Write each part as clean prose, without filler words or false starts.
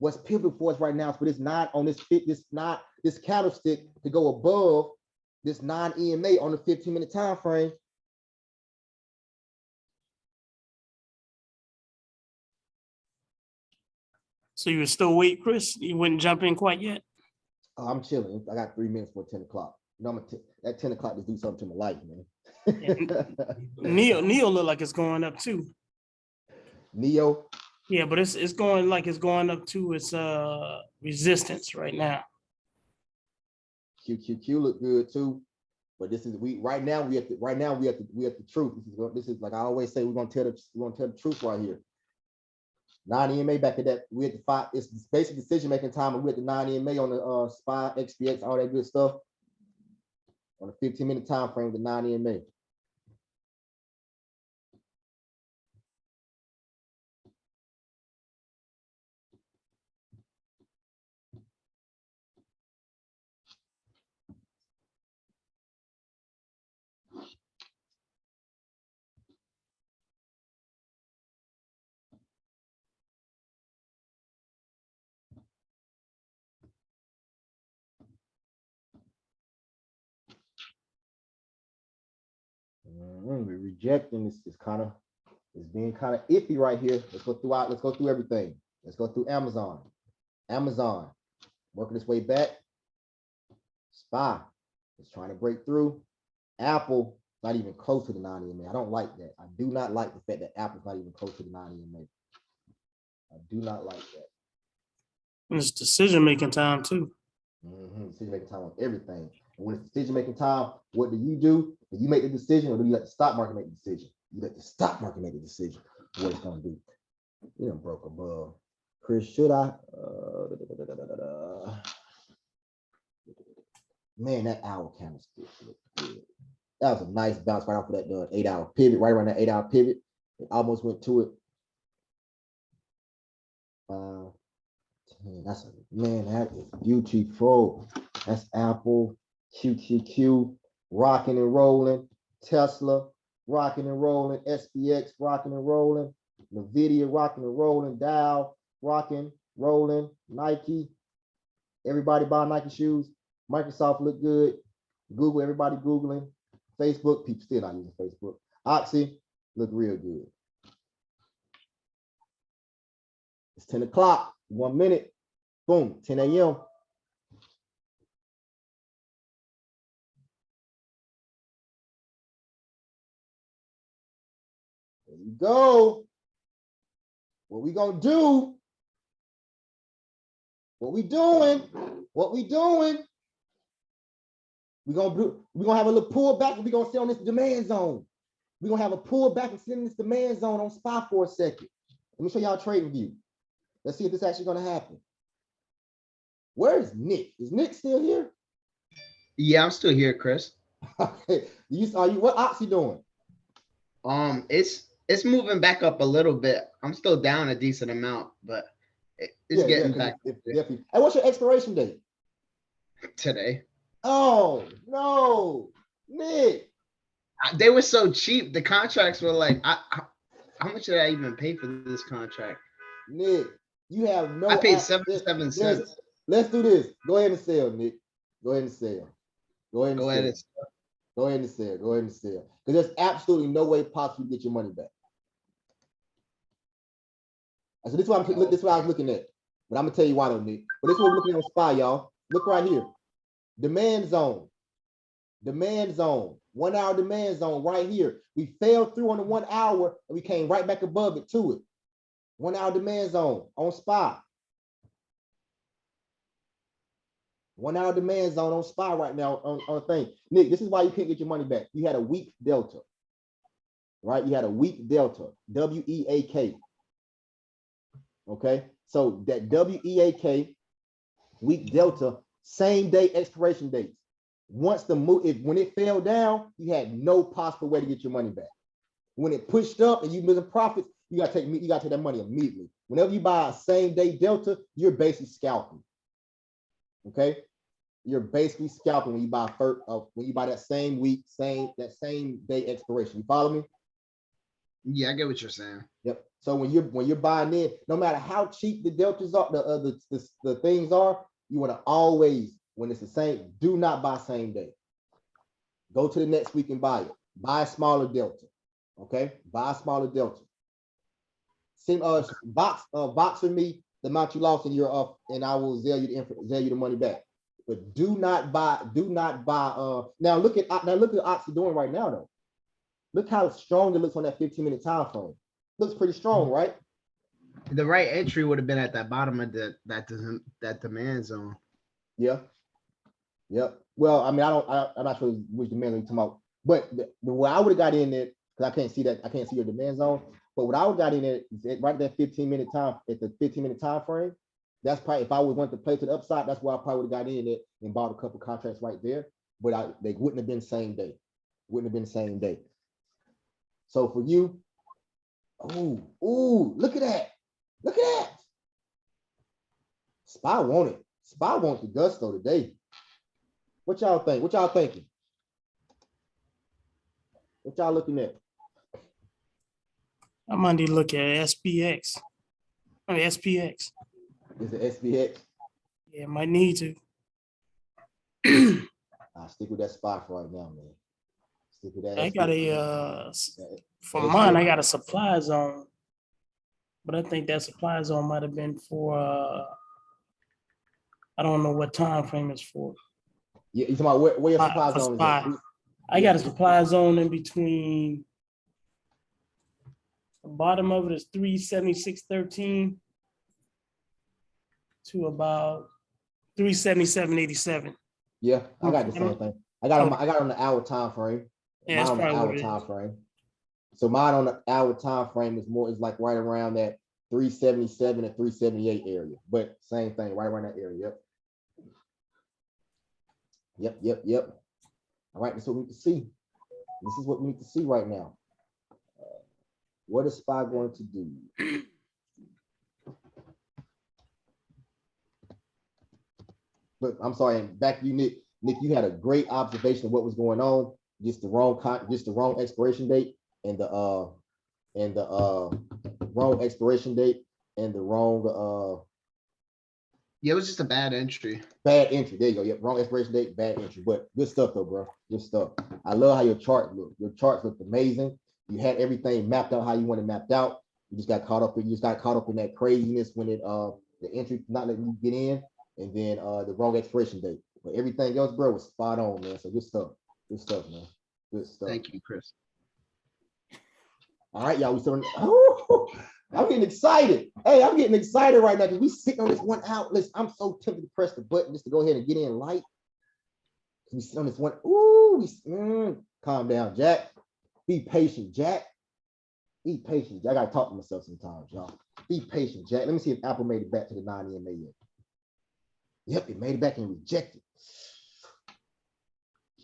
What's pivotal for us right now is for this nine on this fit, this candlestick to go above this non-EMA on the 15-minute time frame. So you were still wait, Chris? You wouldn't jump in quite yet? Oh, I'm chilling. I got 3 minutes for 10 o'clock. You know, at 10 o'clock to do something to my life, man. Neo look like it's going up too. Neo. Yeah, but it's going like it's going up to its resistance right now. QQQ look good too, but this is right now we have the truth. This is like I always say, we're gonna tell the truth right here. Non-EMA back at that, we at the 5, it's basic decision making time, and we at the non-EMA on the SPY, XPX, all that good stuff on the 15-minute time frame with the non-EMA. We're rejecting this. It's being kind of iffy right here. Let's go through everything. Let's go through Amazon. Working its way back. SPY is trying to break through. Apple not even close to the non-EMA. I don't like that. I do not like the fact that Apple's not even close to the non-EMA. I do not like that. It's decision making time too. Decision making time on everything. And when it's decision making time, what do? Do you make the decision, or do you let the stock market make the decision? You let the stock market make the decision what it's gonna do. You done broke above. Chris, should I? Man, that hour candlestick looked good. That was a nice bounce right off of that 8-hour pivot, right around that 8-hour pivot. It almost went to it. 5, 10. That is beautiful. That's Apple, QQQ, rocking and rolling. Tesla, rocking and rolling. SPX, rocking and rolling. NVIDIA, rocking and rolling. Dow, rocking, rolling. Nike, everybody buy Nike shoes. Microsoft look good. Google, everybody Googling. Facebook, people still not using Facebook. Oxy, look real good. It's 10 o'clock, 1 minute. Boom, 10 a.m. There you go. What we gonna do? What we doing? We're gonna have a little pullback, and we're gonna sit on this demand zone. We're gonna have a pullback and sit in this demand zone on SPY for a second. Let me show y'all a trading view. Let's see if this actually gonna happen. Where is Nick? Is Nick still here? Yeah, I'm still here, Chris. Okay. What Oxy doing? It's moving back up a little bit. I'm still down a decent amount, but it's getting back. Definitely. And what's your expiration date? Today. Oh no, Nick. They were so cheap. The contracts were like, how much did I even pay for this contract? Nick, you have no. I paid 77 cents. Let's do this. Go ahead and sell, Nick. Go ahead and sell. Go ahead and sell. Because there's absolutely no way possible to get your money back. So this is what I was looking at. But I'm gonna tell you why though, Nick. But this is what we're looking on SPY, y'all. Look right here. Demand zone. 1 hour demand zone right here. We fell through on the 1 hour and we came right back above it to it. 1 hour demand zone on SPY. 1 hour demand zone on SPY right now on a thing. Nick, this is why you can't get your money back. You had a weak delta, right? You had a weak delta, WEAK. Okay, so that WEAK, weak delta, same day expiration dates. Once when it fell down, you had no possible way to get your money back. When it pushed up and you missing profits, you gotta take that money immediately. Whenever you buy a same day delta, you're basically scalping. Okay, you're basically scalping when you buy that same week, that same day expiration. You follow me? Yeah, I get what you're saying. Yep. So when you're buying in, no matter how cheap the deltas are, the things are, you want to always, when it's the same, do not buy same day. Go to the next week and buy it. Buy a smaller delta. Okay, buy a smaller delta. Send box for me the amount you lost, and you're up, and I will zell you the money back. But do not buy. Now look at Oxy doing right now though. Look how strong it looks on that 15-minute time frame. Looks pretty strong, right? The right entry would have been at that bottom of that demand zone. Yeah. Yep. Well, I mean, I'm not sure which demand you're talking about, but the way I would have got in there, because I can't see your demand zone. But what I would have got in there is right at that 15-minute time, at the 15-minute time frame. That's probably, if I would want to play to the upside, that's where I probably would have got in there and bought a couple contracts right there. But they wouldn't have been same day. Wouldn't have been same day. So for you, look at that. Look at that. SPY want it. SPY wants the gusto today. What y'all think? What y'all thinking? What y'all looking at? I might need to look at SPX. I mean, SPX. Is it SPX? Yeah, might need to. I'll stick with that spot for right now, man. Stick with that. I got SPX. for mine, I got a supply zone. But I think that supply zone might have been for, I don't know what time frame it's for. Yeah, you talking about where your supply For zone is SPY. at? I got a supply zone in between. The bottom of it is 376.13 to about 377.87. Yeah, I got the same thing. I got on the hour time frame. Yeah, Mine on that's the probably hour what it time is. frame. So mine on the hour time frame is like right around that 377 and 378 area. But same thing, right around that area. Yep. All right, this is what we need to see. This is what we need to see right now. What is SPY going to do? But I'm sorry, back to you, Nick. Nick, you had a great observation of what was going on. Just the wrong expiration date and the wrong expiration date and the wrong Yeah, it was just a bad entry. bad entry. There you go. Yep, wrong expiration date, bad entry. But good stuff though, bro. Good stuff. I love how your chart looked. Your charts looked amazing. You had everything mapped out how you want it mapped out. You just got caught up in that craziness when the entry not letting you get in, and then the wrong expiration date. But everything else, bro, was spot on, man. So good stuff. Good stuff, man. Good stuff. Thank you, Chris. All right, y'all. We still. I'm getting excited. Hey, I'm getting excited right now because we sitting on this 1 hour. Listen, I'm so tempted to press the button just to go ahead and get in light. We sit on this one. Calm down, Jack. Be patient, Jack. Be patient. I gotta talk to myself sometimes, y'all. Be patient, Jack. Let me see if Apple made it back to the 9 EMA yet. Yep, it made it back and rejected.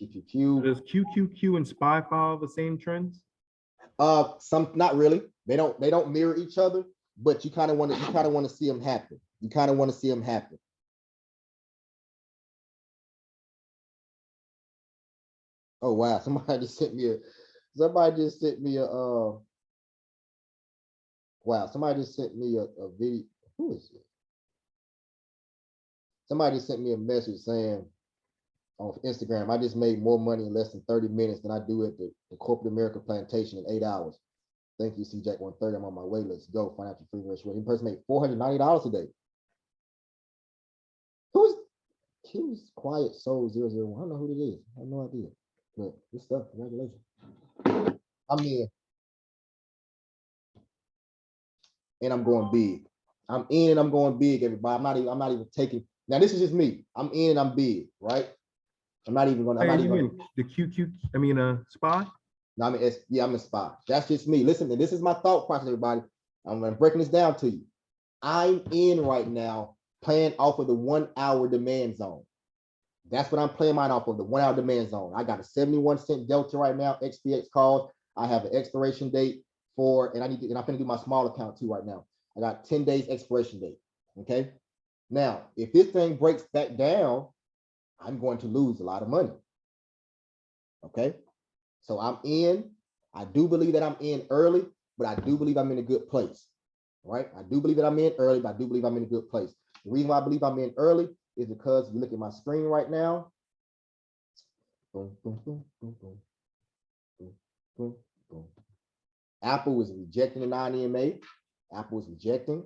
QQQ. Does QQQ and SPY follow the same trends? Some not really. They don't mirror each other, but you kind of want to see them happen. You kind of want to see them happen. Oh wow, somebody just sent me a video. Who is it? Somebody sent me a message saying on Instagram, I just made more money in less than 30 minutes than I do at the corporate America plantation in 8 hours. Thank you, CJack 130. I'm on my way. Let's go. Financial freedom ratio. In person made $490 a day. Who's Quiet Soul 001? I don't know who it is. I have no idea. But good stuff. Congratulations. I'm in. And I'm going big. I'm in and I'm going big, everybody. I'm not even taking. Now this is just me. I'm in and I'm big, right? I'm not even gonna. The SPY? No, I'm in SPY. That's just me. Listen, and this is my thought process, everybody. I'm breaking this down to you. I'm in right now, playing off of the 1 hour demand zone. That's what I'm playing mine off of, the 1 hour demand zone. I got a 71-cent delta right now, XPX calls. I have an expiration date and I'm gonna do my small account too right now. I got 10 days expiration date. Okay. Now, if this thing breaks back down, I'm going to lose a lot of money. Okay. So I'm in. I do believe that I'm in early. but I do believe I'm in a good place. Right? I do believe that I'm in early, but I do believe I'm in a good place. The reason why I believe I'm in early is because you look at my screen right now. Boom, boom, boom, boom, boom, boom, boom, boom. Apple is rejecting the non-EMA. Apple is rejecting.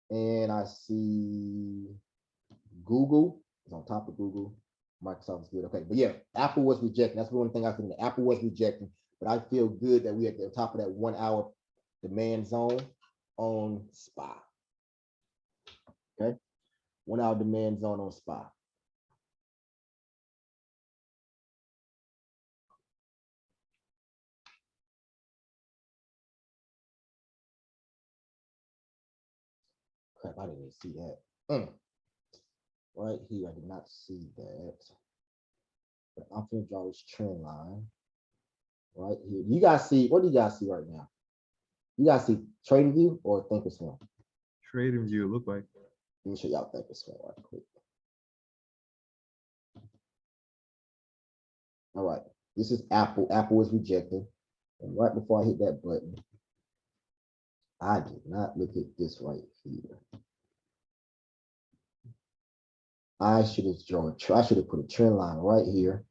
And I see Google is on top of Google. Microsoft is good. Okay, but yeah, Apple was rejecting. That's the one thing I think that Apple was rejecting. But I feel good that we at the top of that 1 hour demand zone on SPY. Okay, 1 hour demand zone on SPY. Crap, I didn't even see that. Right here, I did not see that. But I'm gonna draw this trend line right here. You guys see, what do you guys see right now? You guys see Trading View or Thinkorswim? Trading view look like. Let me show y'all Thinkorswim right quick. All right, this is Apple. Apple is rejecting. And right before I hit that button, I did not look at this right here. I should have drawn. I should have put a trend line right here.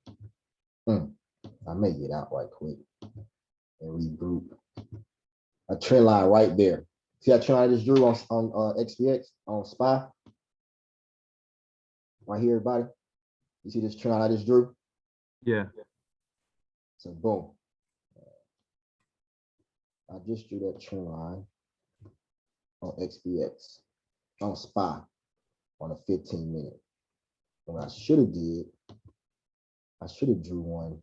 I may get out right quick and regroup. A trend line right there. See that trend line I just drew on XPX on SPY? Right here, everybody. You see this trend line I just drew? Yeah. So boom. I just drew that trend line on XPX on SPY on a 15-minute. What I should have did, I should have drew one.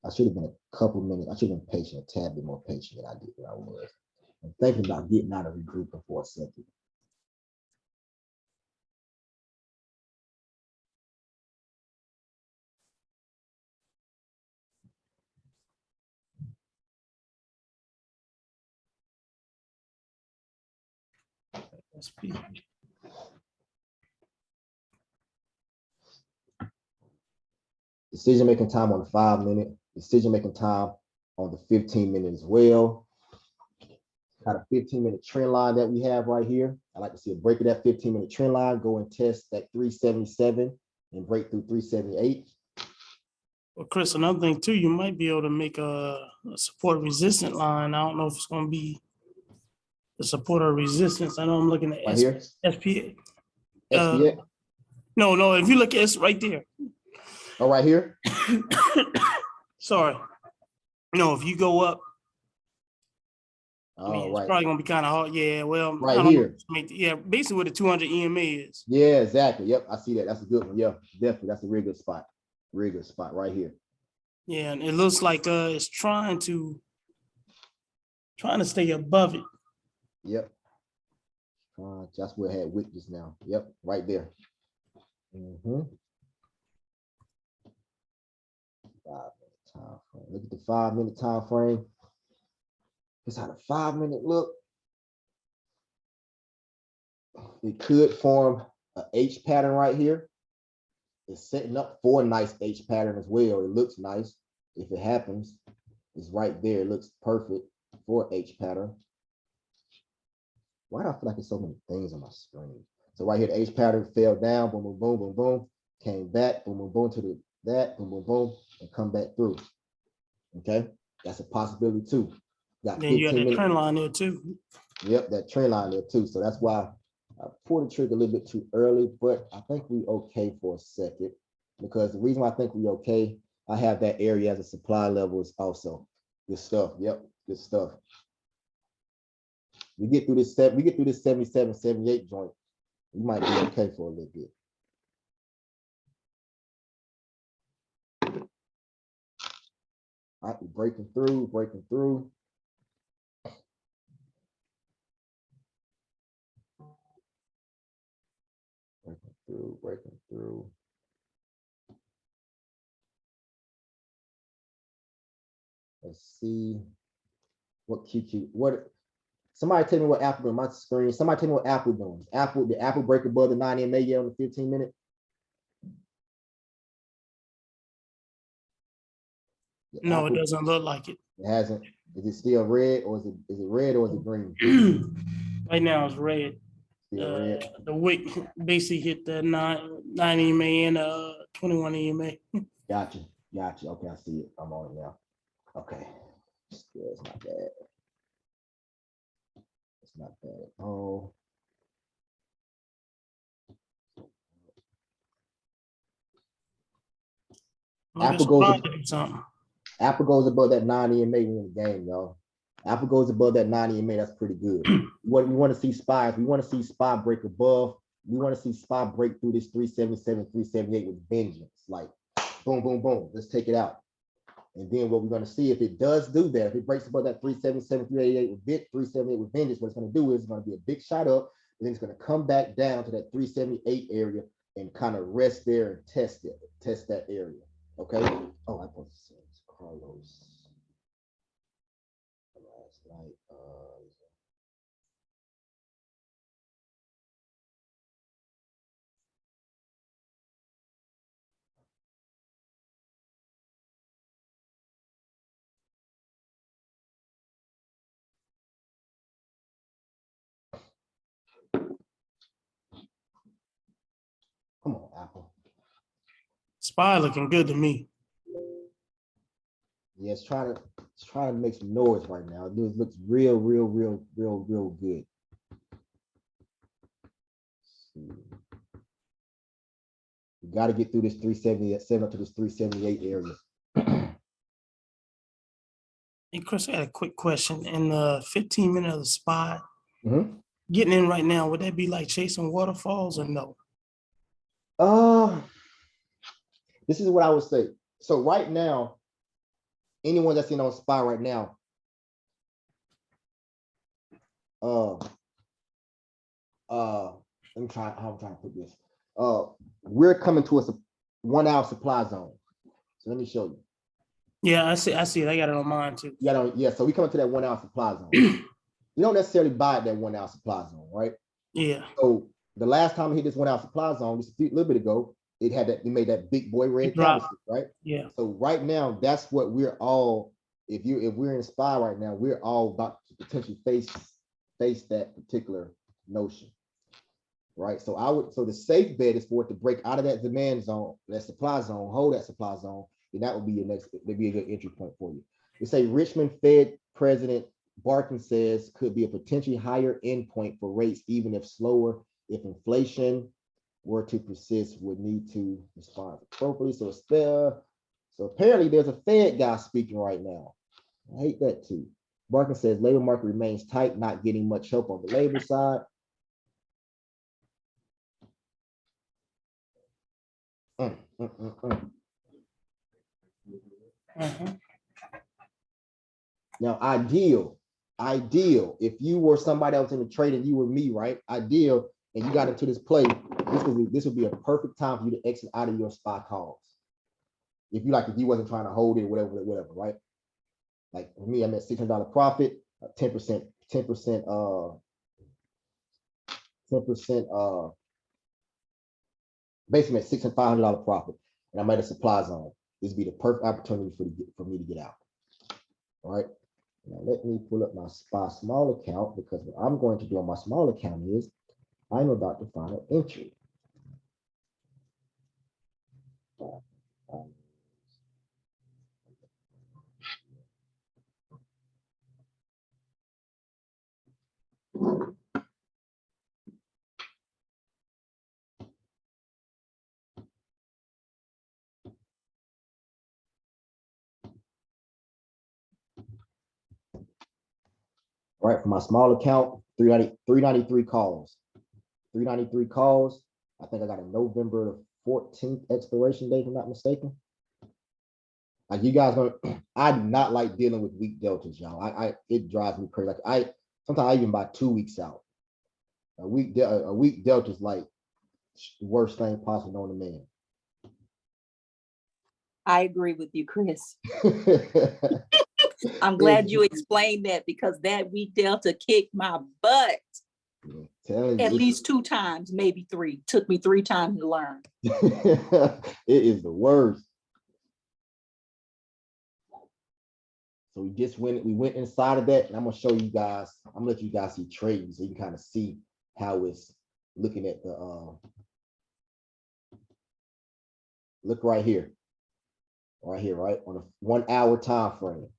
I should have been a couple minutes. I should have been patient, a tad bit more patient than I did than I was. I'm thinking about getting out of regrouping for a second. SP. Decision-making time on the 5-minute, decision-making time on the 15-minute as well. Got a 15-minute trend line that we have right here. I like to see a break of that 15-minute trend line, go and test that 377 and break through 378. Well, Chris, another thing too, you might be able to make a support resistant line. I don't know if it's going to be the support or resistance. I know I'm looking at Right here, SP. SPX. No, if you look at it's right there. Oh, right here. Sorry. No, if you go up, I mean, All it's right. probably gonna be kind of hard. Yeah, well, Right I don't here. know. Yeah, basically what the 200 EMA is. Yeah, exactly. Yep, I see that. That's a good one. Yeah, definitely. That's a real good spot. Real good spot right here. Yeah, and it looks like it's trying to stay above it. Yep. That's where I had wick just now. Yep, right there. 5-minute time frame. Look at the 5-minute time frame. It's how the 5-minute look. It could form a H pattern right here. It's setting up for a nice H pattern as well. It looks nice. If it happens, it's right there. It looks perfect for H pattern. Why do I feel like there's so many things on my screen? So right here, the H pattern fell down, boom, boom, boom, boom, boom, came back, boom, boom, boom to that, boom, boom, boom, and come back through. Okay, that's a possibility too. Got Then you got 15 that minutes. trend line there too. Yep, that trend line there too. So that's why I pulled the trigger a little bit too early, but I think we okay for a second, because the reason why I think we okay, I have that area as a supply level is also good stuff. Yep, good stuff. We get through this 77, 78 joint, we might be okay for a little bit. All right, we're breaking through. Breaking through. Let's see what QQ, somebody tell me what Apple doing. My screen, somebody tell me what Apple doing. Did Apple break above the 90 MA yet on the 15-minute? No, it doesn't look like it. It hasn't. Is it still red or is it red or is it green? Right now it's red. Still red. The wick basically hit the 9 EMA and 21 EMA. Gotcha. Gotcha. Okay, I see it. I'm on it now. Okay. Still, it's not bad. It's not bad at all. Apple goes- Something. Apple goes above that 9 EMA, we in the game, y'all. Apple goes above that 9 EMA, that's pretty good. What we want to see SPY, we want to see SPY break above. We want to see SPY break through this 377, 378 with vengeance. Like boom, boom, boom. Let's take it out. And then what we're going to see if it does do that, if it breaks above that 377, 388 with 378 with vengeance, what it's going to do is it's going to be a big shot up, and then it's going to come back down to that 378 area and kind of rest there and test that area. Okay. Oh, I put Carlos last night. Come on, Apple. SPY looking good to me. Yeah, it's trying to make some noise right now. It looks real good. We got to get through this 377 up to this 378 area. Hey, Chris, I had a quick question. In the 15-minute of the SPY, Mhm. getting in right now, would that be like chasing waterfalls or no? This is what I would say. So right now, anyone that's in on SPY right now, I'm trying to put this. We're coming to a 1 hour supply zone. So let me show you. Yeah, I see it. I got it on mine too. Yeah, so we coming to that 1 hour supply zone. We don't necessarily buy at that 1 hour supply zone, right? Yeah. So the last time we hit this 1 hour supply zone, just a little bit ago, it made that big boy red candlestick, right? Yeah. So right now, that's what we're all. If we're in SPY right now, we're all about to potentially face that particular notion, right? So the safe bet is for it to break out of that demand zone, that supply zone, hold that supply zone, then that would be your next. That'd be a good entry point for you. We say Richmond Fed President Barkin says could be a potentially higher endpoint for rates, even if slower. If inflation were to persist, would need to respond appropriately. So apparently there's a Fed guy speaking right now. I hate that too. Barkin says labor market remains tight, not getting much help on the labor side. Now, ideal, if you were somebody else in the trade and you were me, right? Ideal, and you got into this play, this would be a perfect time for you to exit out of your SPY calls. If you wasn't trying to hold it, whatever, right? Like for me, I'm at $600 profit, 10%, basically at $600 profit, and I'm at a supply zone. This would be the perfect opportunity for me to get out. All right. Now let me pull up my SPY small account, because what I'm going to do on my small account is I'm about to find an entry. All right, for my small account, 393 calls. 393 calls. I think I got a November 14th expiration date, if I'm not mistaken. Like you guys know, I do not like dealing with weak deltas, y'all. It drives me crazy. Like sometimes I even buy 2 weeks out. A week delta is like the worst thing possible known to man. I agree with you, Chris. I'm glad you explained that, because that week delta kicked my butt at least 2 times, maybe 3. Took me 3 times to learn. It is the worst. So we went inside of that, and I'm gonna show you guys, I'm gonna let you guys see trading so you can kind of see how it's looking at the look right here, right on a 1 hour time frame.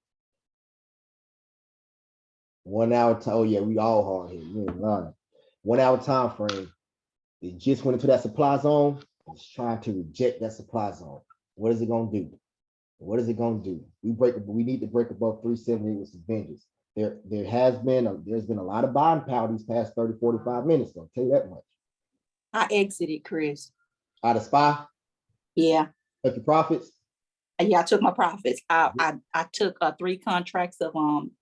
1 hour time. Oh yeah, we all hard here. You ain't lying. 1 hour time frame. It just went into that supply zone. It's trying to reject that supply zone. What is it gonna do? What is it gonna do? We need to break above 378 with some vengeance. There's been a lot of buying power these past 30, 45 minutes. I'll tell you that much. I exited, Chris. Out of SPY, Yeah. took your profits. Yeah, I took my profits. I took 3 contracts of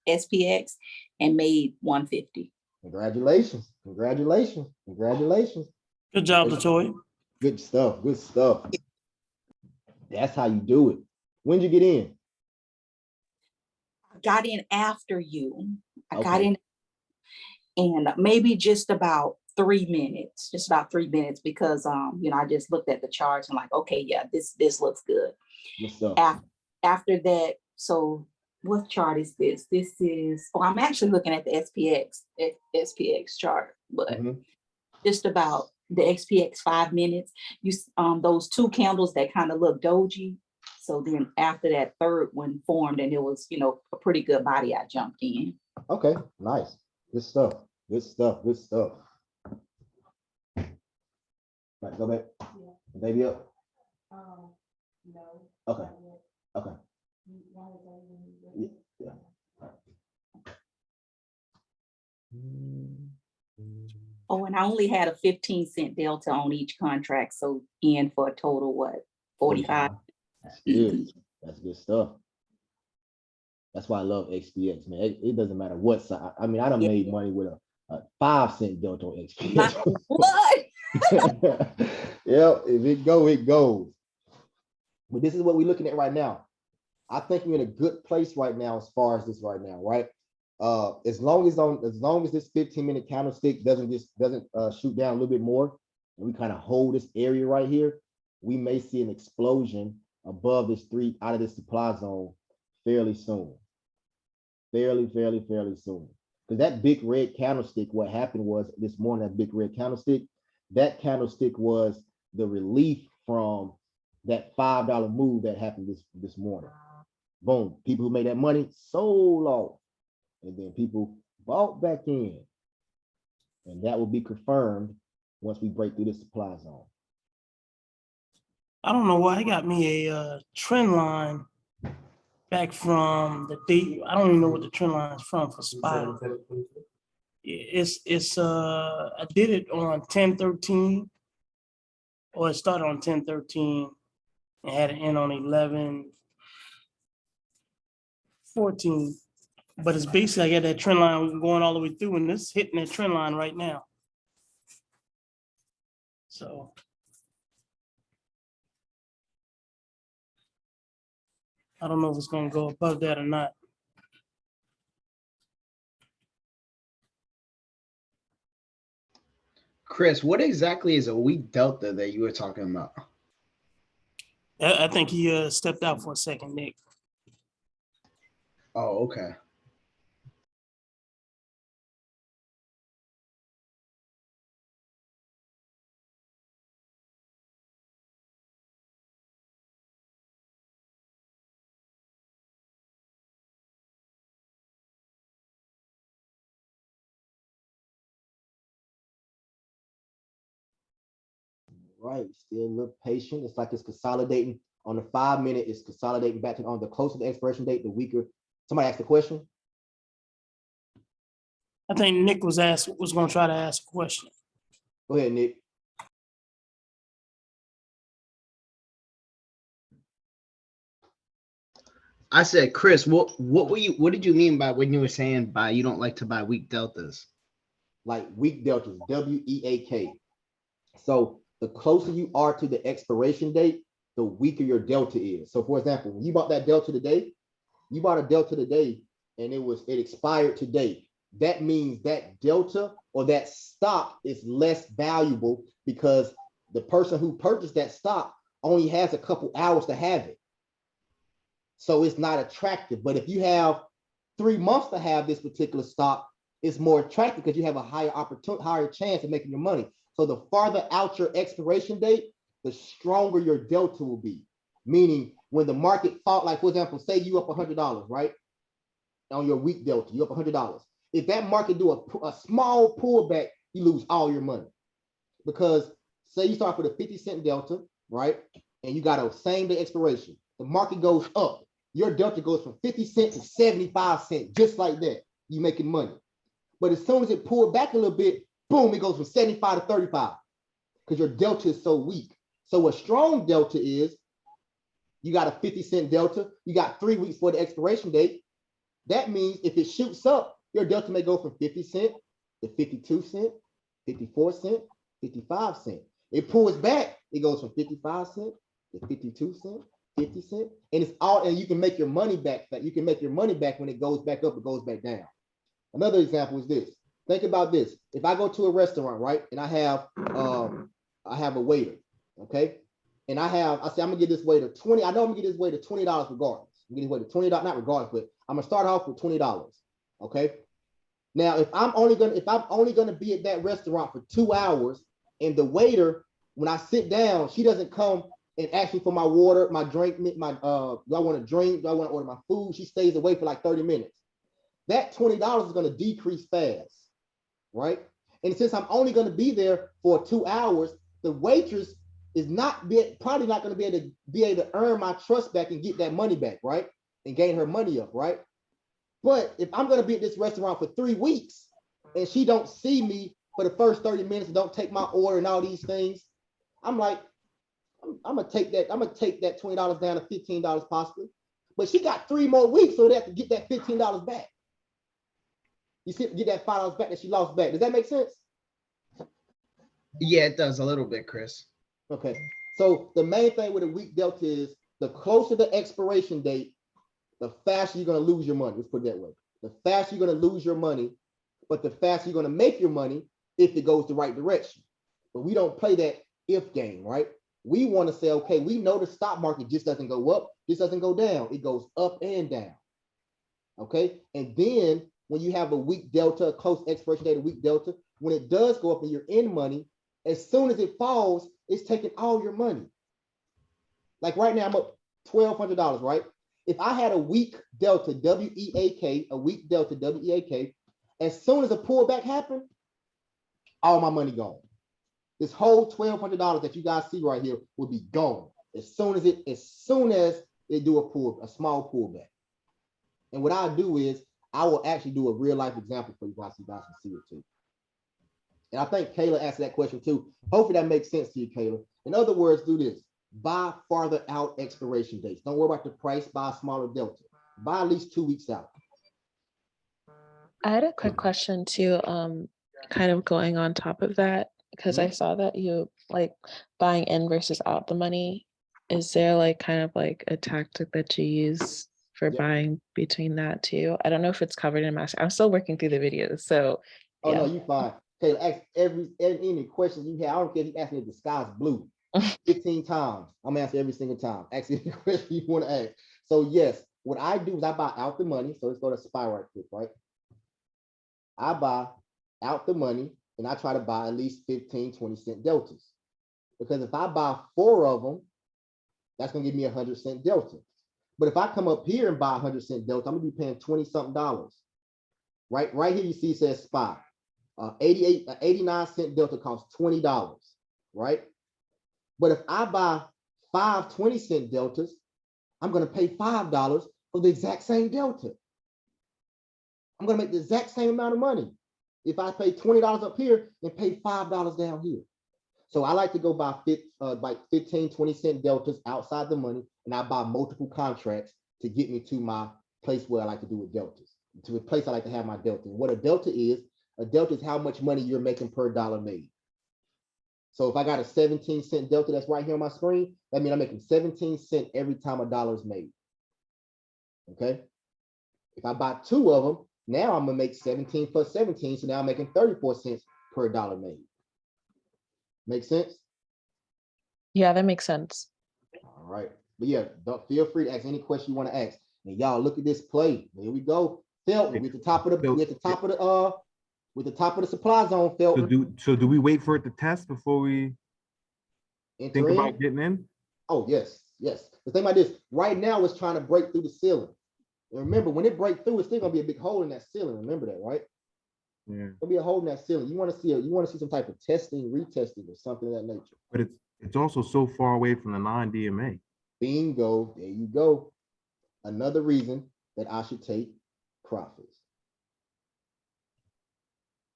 SPX and made 150. Congratulations. Congratulations. Congratulations. Good job, Latoya. Good stuff. Good stuff. That's how you do it. When'd you get in? I got in after you. I got Okay. in and maybe just about 3 minutes, because I just looked at the charts and like, okay, yeah, this looks good. Good stuff. After that, so what chart is this? This is, I'm actually looking at the SPX chart, but Mhm. just about the SPX 5 minutes, those 2 candles that kind of look doji. So then after that third one formed and it was, a pretty good body, I jumped in. Okay, nice. Good stuff. Good stuff. Good stuff. Right, go back. Baby up. No. Okay. Okay. Yeah. Oh, and I only had a 15-cent delta on each contract. So in for a total, what, 45? That's good. That's good stuff. That's why I love XPX, man. It doesn't matter what side. I mean, I done Yeah. made money with a 5-cent delta on My, XPX. what? Yeah, if it go, it goes. But this is what we're looking at right now. I think we're in a good place right now as far as this right now, right? As long as this 15-minute candlestick doesn't shoot down a little bit more, and we kind of hold this area right here, we may see an explosion above this 3 out of this supply zone fairly soon. Fairly soon. Because that big red candlestick, what happened was this morning, that big red candlestick was the relief from that $5 move that happened this morning. Boom. People who made that money sold off. And then people bought back in. And that will be confirmed once we break through the supply zone. I don't know why he got me a trend line back from the date. I don't even know what the trend line is from for SPY. It's I did it on 10/13, or it started on 10/13 and had an end on 11/14. But it's basically, I got that trend line going all the way through, and it's hitting that trend line right now. So I don't know if it's gonna go above that or not. Chris, what exactly is a weak delta that you were talking about? I think he stepped out for a second, Nick. Oh, okay. Right, still look patient. It's like it's consolidating on the 5-minute. It's consolidating back to on the closer the expiration date, the weaker. Somebody asked a question. I think Nick was gonna try to ask a question. Go ahead, Nick. I said, Chris, what did you mean by when you were saying you don't like to buy weak deltas? Like weak deltas, WEAK. So the closer you are to the expiration date, the weaker your delta is. So for example, when you bought that delta today, and it expired today. That means that delta or that stock is less valuable because the person who purchased that stock only has a couple hours to have it. So it's not attractive. But if you have 3 months to have this particular stock, it's more attractive because you have a higher opportunity, higher chance of making your money. So the farther out your expiration date, the stronger your delta will be. Meaning when the market fall, like for example, say you up $100, right? On your week delta, you up $100. If that market do a small pullback, you lose all your money. Because say you start with a 50-cent delta, right? And you got a same day expiration. The market goes up. Your delta goes from 50 cents to 75 cents, just like that. You making money. But as soon as it pulled back a little bit, boom, it goes from 75 to 35 because your delta is so weak. So a strong delta is you got a 50-cent delta, you got 3 weeks for the expiration date. That means if it shoots up, your delta may go from 50 cent to 52 cent, 54 cent, 55 cent. It pulls back, it goes from 55 cent to 52 cent, 50 cent, and it's all, and you can make your money back. You can make your money back when it goes back up, it goes back down. Another example is this. Think about this. If I go to a restaurant, right, and I have a waiter, okay, and I say I'm gonna give this waiter 20. I know I'm gonna give this waiter $20 regardless. I'm gonna give this waiter $20, not regardless, but I'm gonna start off with $20. Okay. Now, if I'm only gonna be at that restaurant for 2 hours, and the waiter, when I sit down, she doesn't come and ask me for my water, my drink, do I want to drink? Do I want to order my food? She stays away for like 30 minutes. That $20 is going to decrease fast, right? And since I'm only going to be there for 2 hours, the waitress is probably not going to be able to earn my trust back and get that money back, right? And gain her money up, right? But if I'm going to be at this restaurant for 3 weeks and she don't see me for the first 30 minutes and don't take my order and all these things, I'm like, I'm gonna take that $20 down to $15 possibly. But she got 3 more weeks so that to get that $15 back. You see, get that $5 back that she lost back. Does that make sense? Yeah, it does a little bit, Chris. Okay. So the main thing with a weak delta is the closer the expiration date, the faster you're gonna lose your money. Let's put it that way. The faster you're gonna lose your money, but the faster you're gonna make your money if it goes the right direction. But we don't play that if game, right? We want to say, okay, we know the stock market just doesn't go up, just doesn't go down. It goes up and down. Okay. And then when you have a weak delta, a close expiration date, a weak delta, when it does go up and you're in money, as soon as it falls, it's taking all your money. Like right now, I'm up $1,200, right? If I had a weak delta, W-E-A-K, a weak delta, W-E-A-K, as soon as a pullback happened, all my money gone. This whole $1,200 that you guys see right here will be gone as soon as they do a small pullback. And what I'll do is I will actually do a real life example for you guys so you guys can see it too. And I think Kayla asked that question too. Hopefully that makes sense to you, Kayla. In other words, do this. Buy farther out expiration dates. Don't worry about the price, buy a smaller delta. Buy at least 2 weeks out. I had a quick question too, kind of going on top of that, because I saw that you like buying in versus out the money. Is there like kind of like a tactic that you use for buying between that too? I don't know if it's covered in master. I'm still working through the videos, so Oh yeah. no, you fine. Kayla, ask any questions you have. I don't care if you ask me if the sky's blue 15 times. I'm gonna answer every single time. Ask any question you want to ask. So yes, what I do is I buy out the money. So let's go to SPY right quick, right? I buy out the money and I try to buy at least 15, 20 cent deltas. Because if I buy 4 of them, that's gonna give me 100 cent delta. But if I come up here and buy 100 cent delta, I'm gonna be paying 20 something dollars. Right here you see it says SPY. 89 cent delta costs $20, right? But if I buy 5 20 cent deltas, I'm gonna pay $5 for the exact same delta. I'm gonna make the exact same amount of money if I pay $20 up here and pay $5 down here. So I like to go buy 15, 20 cent deltas outside the money, and I buy multiple contracts to get me to my place where I like to do with deltas, to a place I like to have my delta. And what a delta is how much money you're making per dollar made. So if I got a 17 cent delta that's right here on my screen, that means I'm making 17 cents every time a dollar is made. Okay. If I buy 2 of them, now I'm gonna make 17 plus 17. So now I'm making 34 cents per dollar made. Make sense? Yeah, that makes sense. All right. But yeah, feel free to ask any question you want to ask. And y'all look at this play. Here we go. Felton, we at the top of the So- we at the top of the with the top of the supply zone, So Felton. do we wait for it to test before we Enter think in. about getting in? Oh, yes, yes. The thing about this, right now it's trying to break through the ceiling. And remember, when it breaks through, it's still gonna be a big hole in that ceiling. Remember that, right? Yeah, There'll be a hole in that ceiling. You want to see some type of testing, retesting, or something of that nature. but it's also so far away from the non-DMA. Bingo, there you go. Another reason that I should take profits.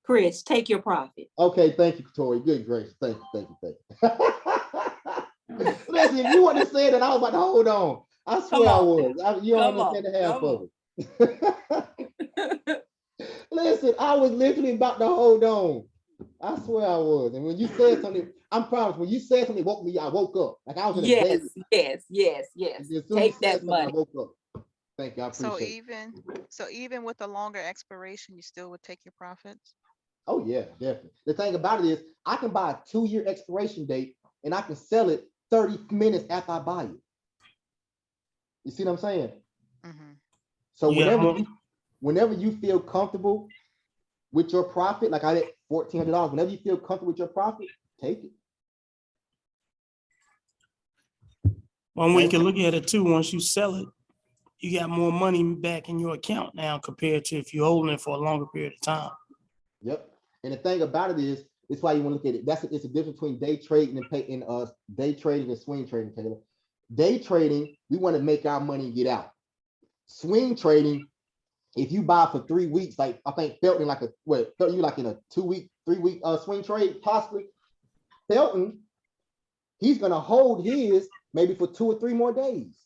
Chris, take your profit. Okay, thank you, Tori. Good grace. Thank you. Listen, if you wouldn't have said that, I was about to hold on. I swear I was. You don't Come on, understand the half come of it. Listen, I was literally about to hold on. I swear I was. And when you said something, I'm proud. When you said something, it woke me. I woke up. Like I was in a Yes, daze. yes. As soon as you Take said that something, I money. woke up. Thank you. I So appreciate it. even with a longer expiration, you still would take your profits? Oh, yeah, definitely. The thing about it is, I can buy a 2-year expiration date and I can sell it 30 minutes after I buy it. You see what I'm saying? Mm-hmm. So Yeah, whenever you feel comfortable with your profit, like I did $1,400, whenever you feel comfortable with your profit, take it. One way you can look at it too, once you sell it, you got more money back in your account now compared to if you're holding it for a longer period of time. Yep. And the thing about it is, it's why you want to look at it. It's a difference between day trading and day trading and swing trading, Taylor. Day trading, we want to make our money and get out. Swing trading, if you buy for 3 weeks, like I think Felton you like in a 2-week, 3-week swing trade, possibly. Felton, he's gonna hold his maybe for 2 or 3 more days.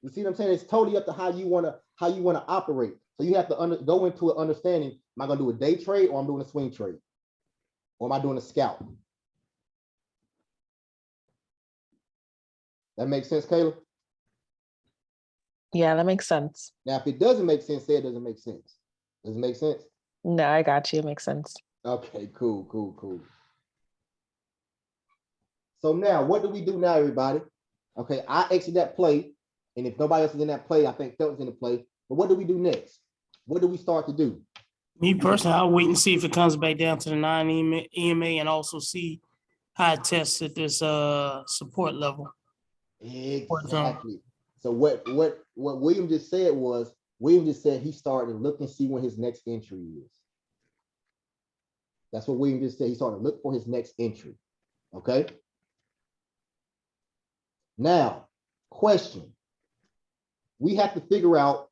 You see what I'm saying? It's totally up to how you wanna operate. So you have to go into an understanding, am I gonna do a day trade or I'm doing a swing trade? Or am I doing a scalp? That makes sense, Kayla? Yeah, that makes sense. Now, if it doesn't make sense, say it doesn't make sense. Does it make sense? No, I got you. It makes sense. Okay, cool. So now, what do we do now, everybody? Okay, I exit that play, and if nobody else is in that play, I think Felton's in the play. But what do we do next? What do we start to do? Me personally, I'll wait and see if it comes back down to the 9 EMA and also see how it tests at this support level. Exactly. So what William just said was, he started to look and see when his next entry is. That's what William just said. He started to look for his next entry. Okay. Now, question. We have to figure out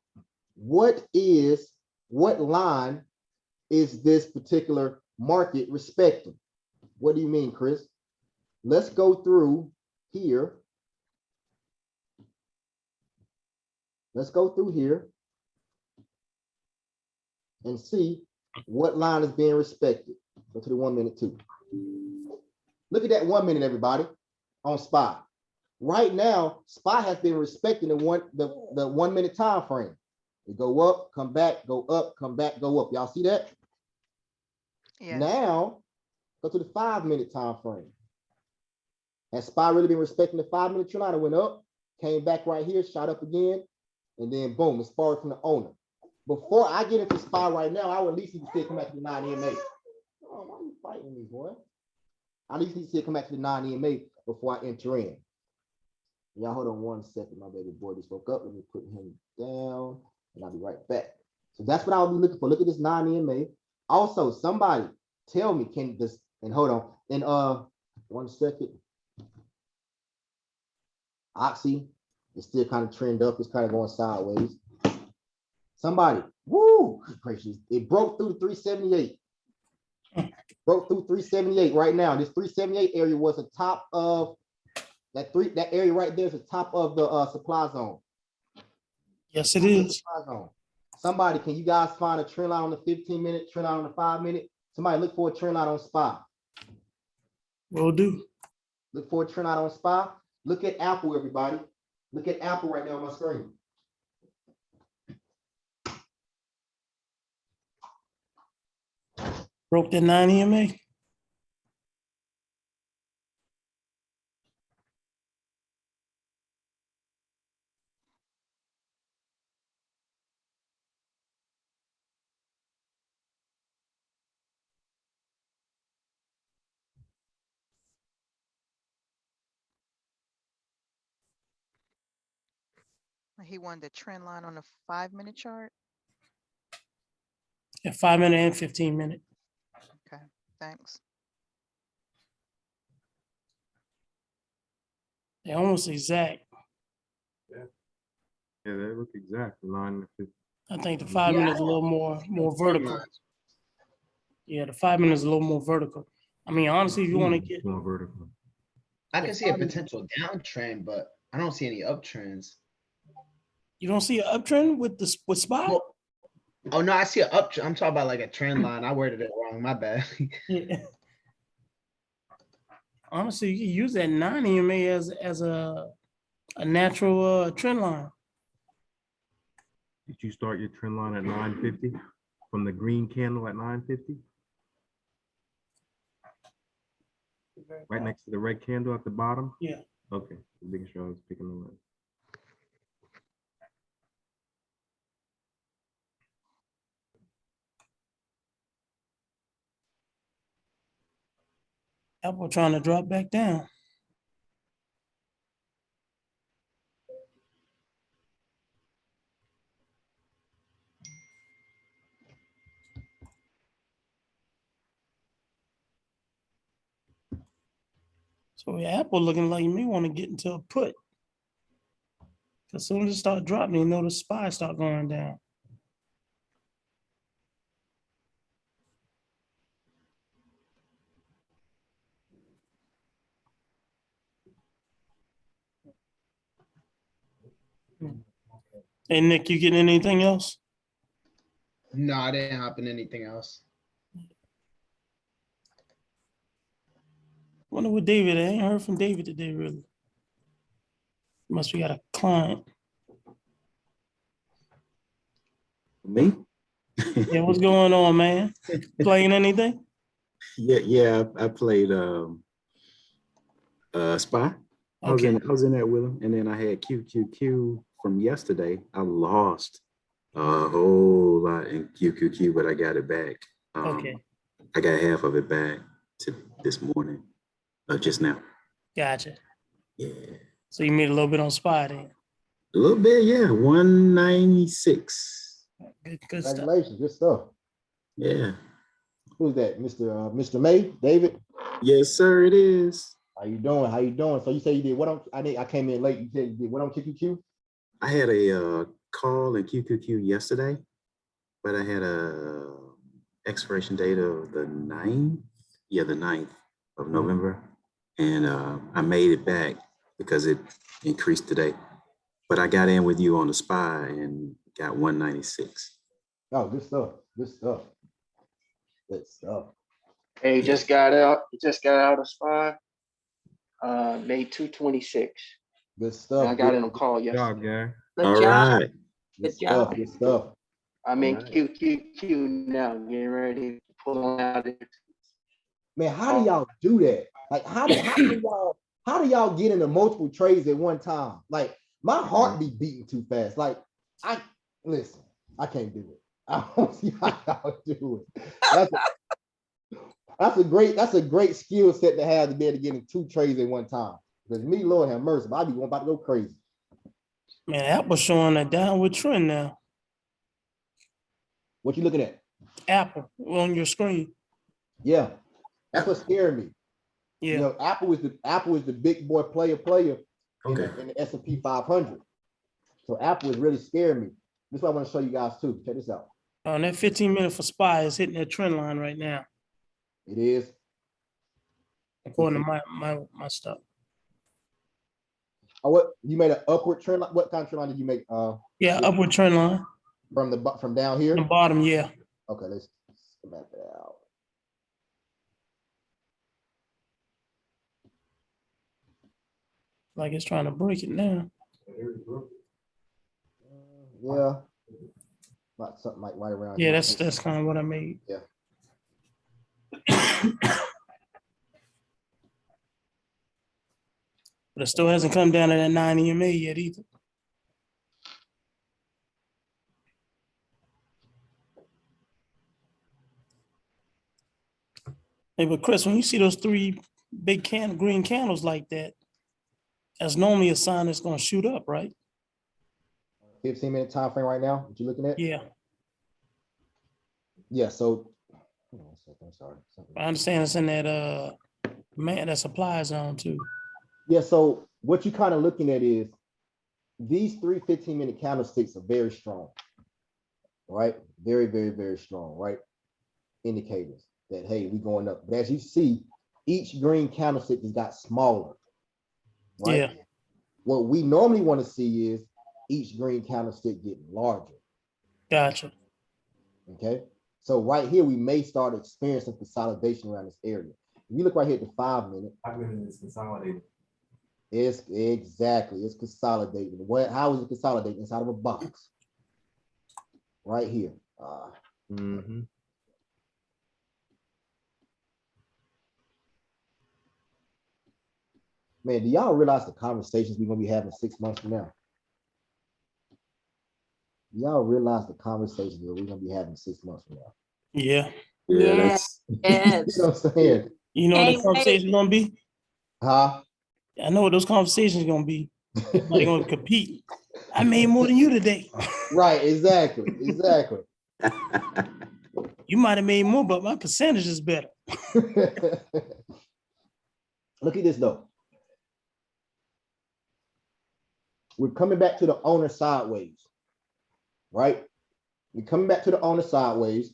what line is this particular market respecting? What do you mean, Chris? Let's go through here. Let's go through here and see what line is being respected. Go to the 1 minute too. Look at that 1 minute, everybody, on SPY. Right now, SPY has been respecting the 1 minute time frame. It go up, come back, go up, come back, go up. Y'all see that? Yes. Now, go to the 5 minute time frame. Has SPY really been respecting the 5 minute trend line? It went up, came back right here, shot up again, and then boom, it's borrowed from the owner. Before I get into SPY right now, I would at least need to see it come back to the 9 EMA. Oh, why are you fighting me, boy? I at least need to see it come back to the 9 EMA before I enter in. Y'all hold on 1 second. My baby boy just woke up. Let me put him down and I'll be right back. So that's what I'll be looking for. Look at this 9 EMA. Also, somebody tell me, can this, and hold on, and 1 second. Oxy is still kind of trend up. It's kind of going sideways. Somebody, woo, gracious. It broke through the 378. Broke through 378 right now. This 378 area was the top of that area right there is the top of the supply zone. Yes, it is. Supply zone. Somebody, can you guys find a trend line on the 15 minute, trend line on the 5 minute? Somebody look for a trend line on SPY. Will do. Look for a trend line on SPY. Look at Apple, everybody. Look at Apple right now on my screen. Broke that 9 EMA. He wanted the trend line on a 5-minute chart. Yeah, 5 minute and 15 minute. Okay, thanks. They're almost exact. Yeah, they look exact, 9 to 50. I think the 5 Yeah, minutes a little more vertical. Yeah, the 5 minutes a little more vertical. I mean, honestly, if you want to get, More vertical. I can see a potential downtrend, but I don't see any uptrends. you don't see an uptrend with SPY? Well, oh no, I see an uptrend. I'm talking about like a trend line. I worded it wrong. My bad. Yeah. Honestly, you can use that 9 EMA as a natural trend line. Did you start your trend line at 950 from the green candle at 950? Right next to the red candle at the bottom? Yeah. Okay, making sure I was picking the right. Apple trying to drop back down. So yeah, Apple looking like you may want to get into a put. As soon as it start dropping, you know the SPY start going down. Hey Nick, you getting anything else? No, I didn't happen anything else. Wonder what David, I ain't heard from David today really. Must be got a client. Me? Yeah, what's going on, man? Playing anything? Yeah, I played Spy. I was Okay, in that with him, and then I had QQQ from yesterday. I lost a whole lot in QQQ, but I got it back. okay, I got half of it back to this morning, just now. gotcha. Yeah, So you made a little bit on SPY then. a little bit. Yeah, 196. Good stuff. Congratulations, good stuff. Yeah, Who's that? Mr. May, David? yes, sir. It is. How you doing? How you doing? So you say you did what on, I came in late. You said you did what on QQQ? I had a call in QQQ yesterday, but I had a expiration date of the 9th. Yeah, the 9th of November. And I made it back because it increased today. But I got in with you on the SPY and got 196. Oh, good stuff. Good stuff. Good stuff. Hey, just got out of SPY. Made 226. Good stuff. I got Good- in a call Good job, yesterday. Gary. Good All job. right. Good Good stuff. job. Good stuff. I'm in All right. QQQ now, getting ready to pull out. Man, how do y'all do that? Like, how do y'all get into multiple trades at one time? Like, my heart be beating too fast. Like, listen, I can't do it. I don't see how y'all do it. That's a great skill set to have to be able to get in 2 trades at one time. Because me, Lord have mercy, but I be about to go crazy. Man, Apple's showing a downward trend now. What you looking at? Apple on your screen. Yeah, that's what scared me. Yeah. You know, Apple is the big boy player in Okay. the S&P 500. So Apple is really scaring me. This is what I want to show you guys too. Check this out. And that 15-minute for SPY is hitting that trend line right now, It is. according to my stuff. Oh, what you made an upward trend line? What kind of trend line did you make? Yeah, upward trend line. From down here. The bottom, yeah. Okay, let's map that out. Like it's trying to break it now. Yeah. About something like right around. Yeah, here. that's kind of what I made. Yeah. But it still hasn't come down to that 9 EMA yet either. Hey, but Chris, when you see those 3 big green candles like that, that's normally a sign it's gonna shoot up, right? 15-minute time frame right now, what you looking at? Yeah, Yeah, so, hold on a second, I'm sorry. I understand it's in that, man, that supply zone too. Yeah, so what you're kind of looking at is these 3 15-minute candlesticks are very strong, right? Very, very, very strong, right? Indicators that, hey, we going up. But as you see, each green candlestick has got smaller, right? Yeah. What we normally want to see is each green candlestick getting larger, Gotcha. okay? So right here, we may start experiencing consolidation around this area. If you look right here at the 5-minute, 5 minutes is consolidated. it's exactly, it's consolidating. How is it consolidating? Inside of a box. Right here. Mhm. Man, do y'all realize the conversations we're gonna be having 6 months from now? Y'all realize the conversations that we're gonna be having 6 months from now? Yeah. Yeah, Yes. that's, You know what I'm saying? You know what the Can't conversation gonna be? Huh? I know what those conversations gonna be. Everybody gonna compete. I made more than you today. Right, exactly, exactly. You might have made more, but my percentage is better. Look at this though. We're coming back to the owner sideways, right? We're coming back to the owner sideways.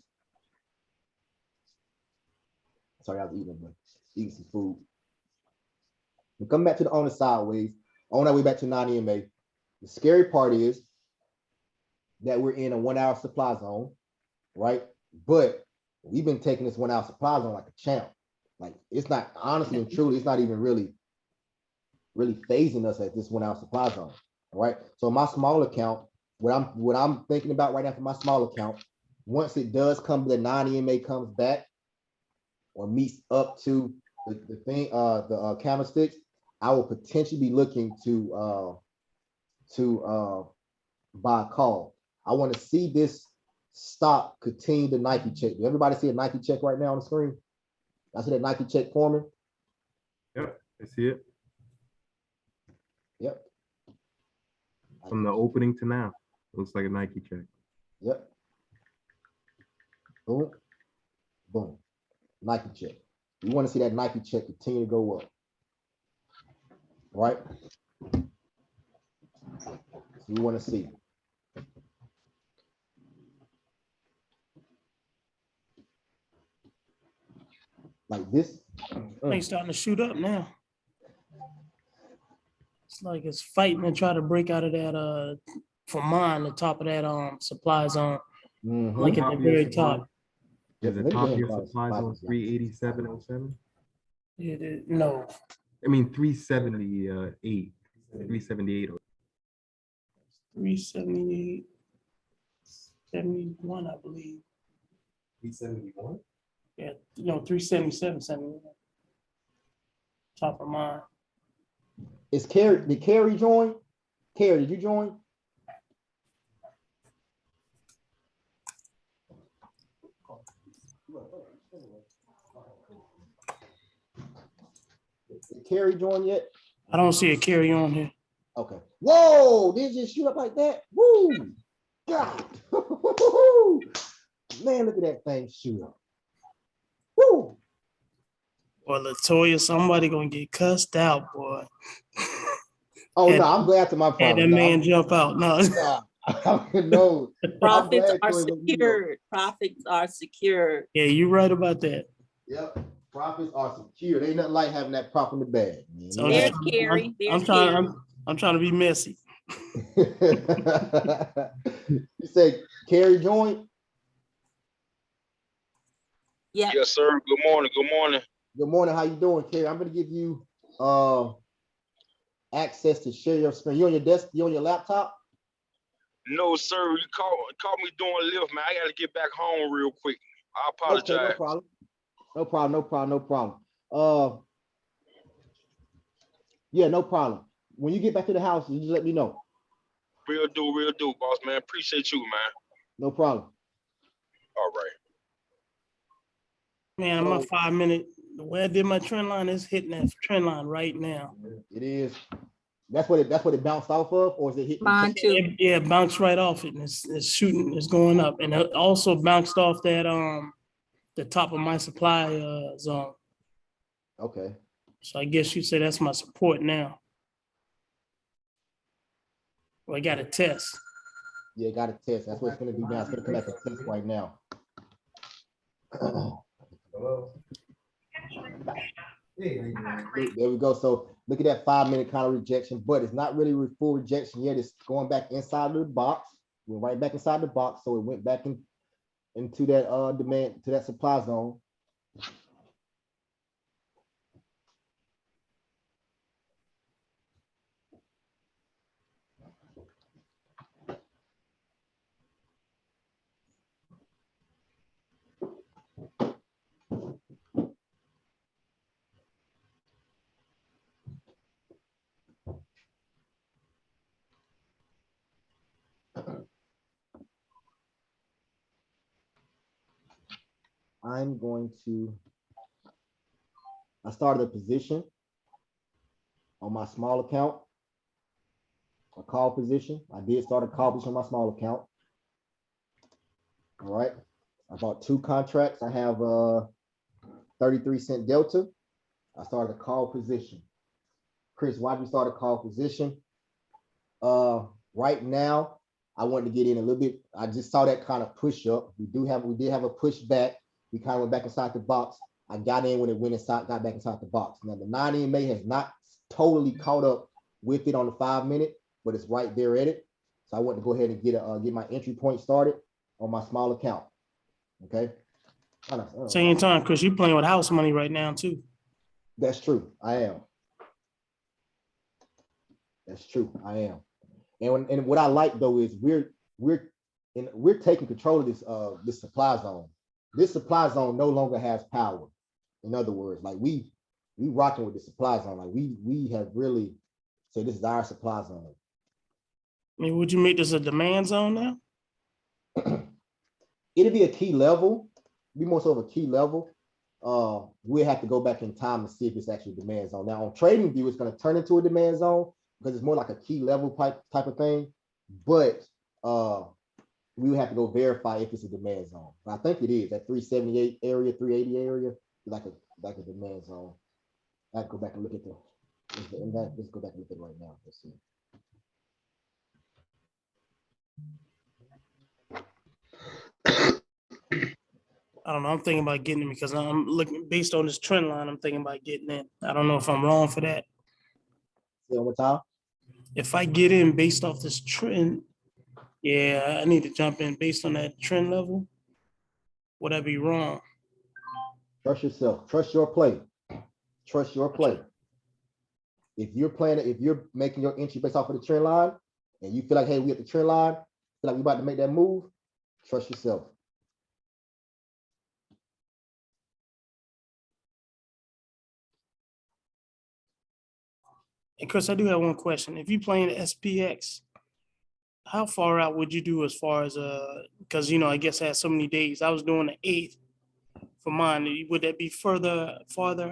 Sorry, I was eating some food. We're coming back to the owner sideways, on our way back to 9 EMA. The scary part is that we're in a 1-hour supply zone, right? But we've been taking this 1-hour supply zone like a champ. Like it's not, honestly and truly, it's not even really phasing us at this 1-hour supply zone. All right. So my small account, what I'm thinking about right now for my small account, once it does come, the 9 EMA comes back or meets up to the thing, the candlesticks, I will potentially be looking to buy a call. I want to see this stock continue the Nike check. Do everybody see a Nike check right now on the screen? I see that Nike check forming. Yep, I see it. Yep. From the opening to now, looks like a Nike check. Yep. Boom. Boom. Nike check. We want to see that Nike check continue to go up. Right? So we want to see. Like this. Things starting to shoot up now. It's like it's fighting to try to break out of that for mine, the top of that supply zone, Mhm. like at the very top. Is the Let me go top ahead of and your call it supply zone supplies, yeah. 387.07? No, I mean 378. 378. 378, 71, I believe. 371? Yeah, no, 377, 71. Top of mine. Is Carrie, did Carrie join? Carrie, did you join? Did Carrie join yet? I don't see a carry on here. Okay. Whoa, did you just shoot up like that? Woo! God. Man, look at that thing shoot up. Woo! Boy, Latoya, somebody gonna get cussed out, boy. Oh And- no, I'm glad to my Had problem. that man jump out. No, No, Profits glad are Toy was- secured. Profits are secured. yeah, you're right about that. Yep, profits are secure. Ain't nothing like having that prop in the bag. Man. So There's I'm- Carrie. I'm There's trying. Carrie. I'm trying to be messy. You say Carrie joined? Yep. Yes, sir. Good morning. Good morning. Good morning. How you doing, Carrie? I'm gonna give you access to share your screen. You on your desk? You on your laptop? No, sir. You call me doing lift, man. I got to get back home real quick. I apologize. Okay, no problem. No problem. No problem. No problem. Yeah, no problem. When you get back to the house, you just let me know. Real do, boss man. Appreciate you, man. No problem. All right. Man, my 5 minute. The way I did my trend line is hitting that trend line right now. It is. That's what it bounced off of, or is it hitting? Mine too. Yeah, it bounced right off it and it's shooting, it's going up. And it also bounced off that, the top of my supply, zone. Okay, So I guess you say that's my support now. Well, I got a test. yeah, got a test. That's what it's gonna be now. It's gonna come back a test right now. There we go. So look at that 5-minute counter rejection, but it's not really full rejection yet. It's going back inside of the box. Went right back inside the box. So it went back into that demand, to that supply zone. I'm going to, I started a position on my small account, a call position. I did start a call position on my small account. All right, I bought 2 contracts. I have 33-cent delta. I started a call position. Chris, why did you start a call position? Right now, I wanted to get in a little bit. I just saw that kind of push up. We did have a push back. We kind of went back inside the box. I got in when it went inside, got back inside the box. Now the 9 EMA has not totally caught up with it on the 5-minute, but it's right there at it. So I want to go ahead and get my entry point started on my small account. Okay. Same time, Chris, you playing with house money right now too. That's true. I am. That's true. I am. And what I like though is we're taking control of this supply zone. This supply zone no longer has power. In other words, like we rocking with the supply zone. Like we have really said this is our supply zone. I mean, would you make this a demand zone now? It'll be a key level, be more so of a key level. We'll have to go back in time and see if it's actually a demand zone. Now on TradingView, it's going to turn into a demand zone because it's more like a key level type of thing. But we would have to go verify if it's a demand zone. But I think it is. That 378 area, 380 area, like a demand zone. I have to go back and look at let's go back and look at it right now. Let's see. I don't know. I'm thinking about getting it because I'm looking based on this trend line. I'm thinking about getting in. I don't know if I'm wrong for that. Say it one more time. If I get in based off this trend, yeah, I need to jump in based on that trend level. Would I be wrong? Trust yourself. Trust your play. Trust your play. If you're making your entry based off of the trend line, and you feel like, hey, we at the trend line, feel like we're about to make that move, trust yourself. And Chris, I do have one question. If you playing SPX, how far out would you do as far as because I guess I had so many days. I was doing the 8th for mine. Would that be farther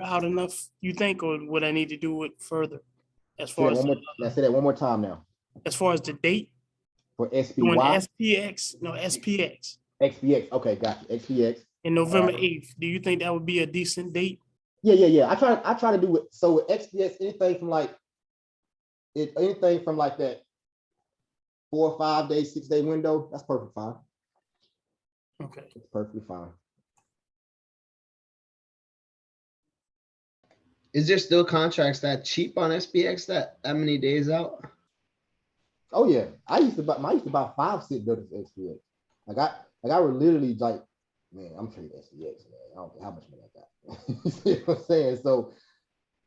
out enough, you think, or would I need to do it further? As far as Let's say that one more time now. as far as the date For doing SPY, SPX XPX. Okay, got you. XPX. in November 8th. Do you think that would be a decent date? Yeah. I try to do it. So with XPX, anything from like that 4 or 5 day, 6 day window, that's perfectly fine. Okay. It's perfectly fine. Is there still contracts that cheap on SPX that many days out? Oh yeah, I used to buy 5-cent buildings SPX. I were literally like, man, I'm trading SPX, man. I don't care how much money I got. You see what I'm saying? So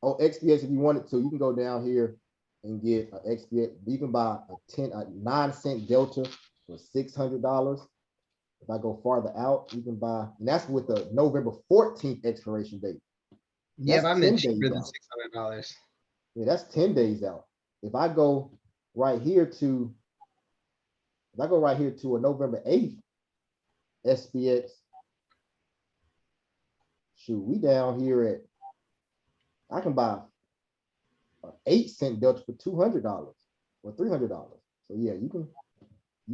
on XPX, if you wanted to, you can go down here and get an XPX. You can buy a 9-cent delta for $600. If I go farther out, you can buy, and that's with the November 14th expiration date. Yeah, That's I'm 10 in cheaper days than out. $600. Yeah, that's 10 days out. If I go right here to a November 8th SPX, shoot, we down here at, I can buy a 8-cent delta for $200 or $300. So yeah, you can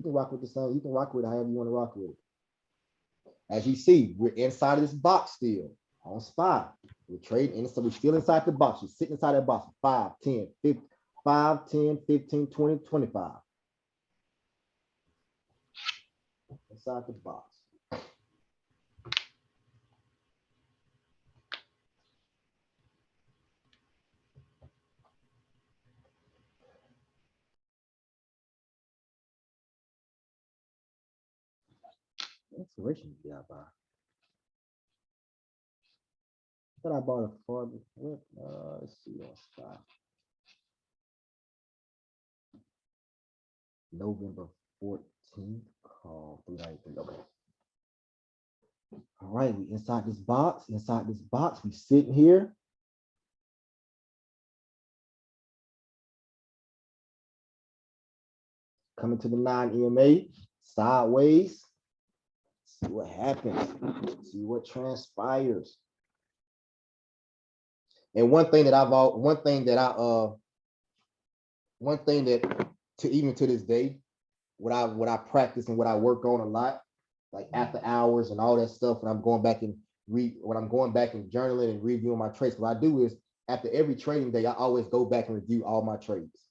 rock with the same. You can rock with it however you want to rock with it. As you see, we're inside of this box still on SPY. We're trading in, so we're still inside the box. We're sitting inside that box for 5, 10, 15, 5, 10, 15, 20, 25. Inside the box. Inspiration to get out by. I thought I bought a Ford. Let's see on SPY. November 14th, call 393. Okay. All right, we inside this box. Inside this box, we sitting here. Coming to the 9 EMA, sideways. See what happens. See what transpires. And one thing that to even to this day, what I practice and what I work on a lot, like after hours and all that stuff, when I'm going back and journaling and reviewing my trades, what I do is after every trading day, I always go back and review all my trades.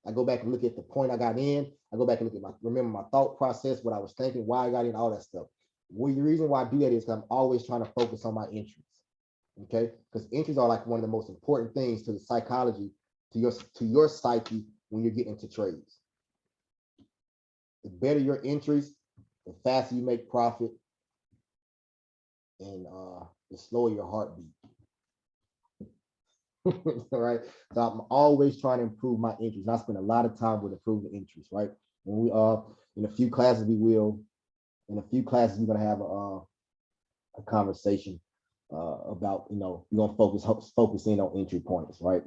I go back and look at the point I got in. I go back and look at remember my thought process, what I was thinking, why I got in, all that stuff. Well, the reason why I do that is I'm always trying to focus on my entries. Okay, because entries are like one of the most important things to the psychology, to your psyche when you're getting into trades. The better your entries, the faster you make profit, and the slower your heartbeat. All right. So I'm always trying to improve my entries. And I spend a lot of time with improving entries, right? When we in a few classes, we're gonna have a conversation about, we're gonna focus in on entry points, right?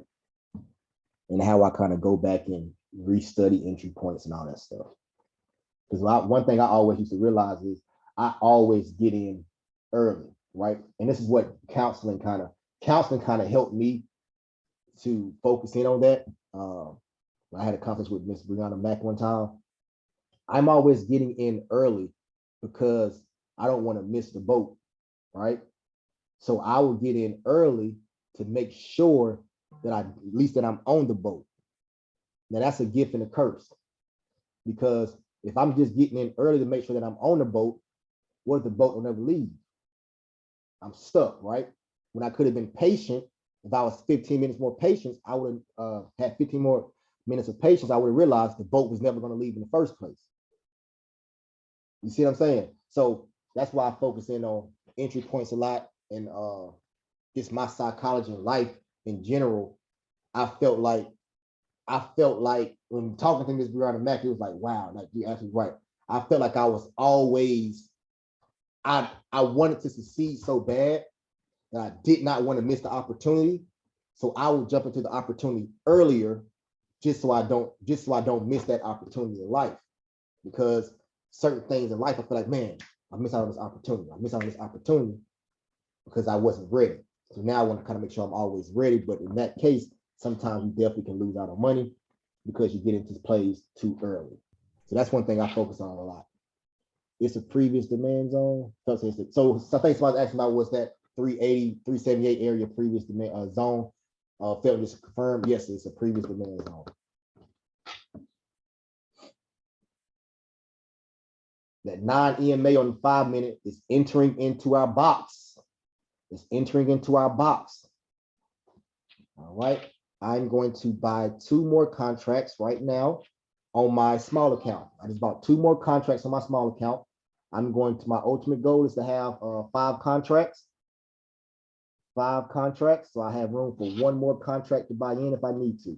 And how I kind of go back and restudy entry points and all that stuff. Because one thing I always used to realize is I always get in early, right? And this is what counseling kind of helped me to focus in on that. I had a conference with Miss Brianna Mack one time. I'm always getting in early because I don't want to miss the boat, right? So I will get in early to make sure that at least that I'm on the boat. Now that's a gift and a curse, because if I'm just getting in early to make sure that I'm on the boat, what if the boat will never leave? I'm stuck, right? When I could have been patient, if I was 15 minutes more patience, I would have had 15 more minutes of patience. I would have realized the boat was never going to leave in the first place. You see what I'm saying? So that's why I focus in on entry points a lot, and just my psychology in life in general. I felt like when talking to Ms. Brianna Mack, it was like, wow, like you're absolutely right. I felt like I was always, I wanted to succeed so bad that I did not want to miss the opportunity. So I would jump into the opportunity earlier just so I don't miss that opportunity in life. Because certain things in life, I feel like, man, I missed out on this opportunity. I missed out on this opportunity because I wasn't ready. So now I want to kind of make sure I'm always ready. But in that case, sometimes you definitely can lose out on money because you get into plays too early. So that's one thing I focus on a lot. It's a previous demand zone. So I think somebody asked about was that 380, 378 area previous demand zone. Failed to confirm. Yes, it's a previous demand zone. That 9 EMA on the 5-minute is entering into our box. It's entering into our box. All right. I'm going to buy 2 more contracts right now on my small account. I just bought 2 more contracts on my small account. I'm going to, my ultimate goal is to have 5 contracts. 5 contracts. So I have room for 1 more contract to buy in if I need to.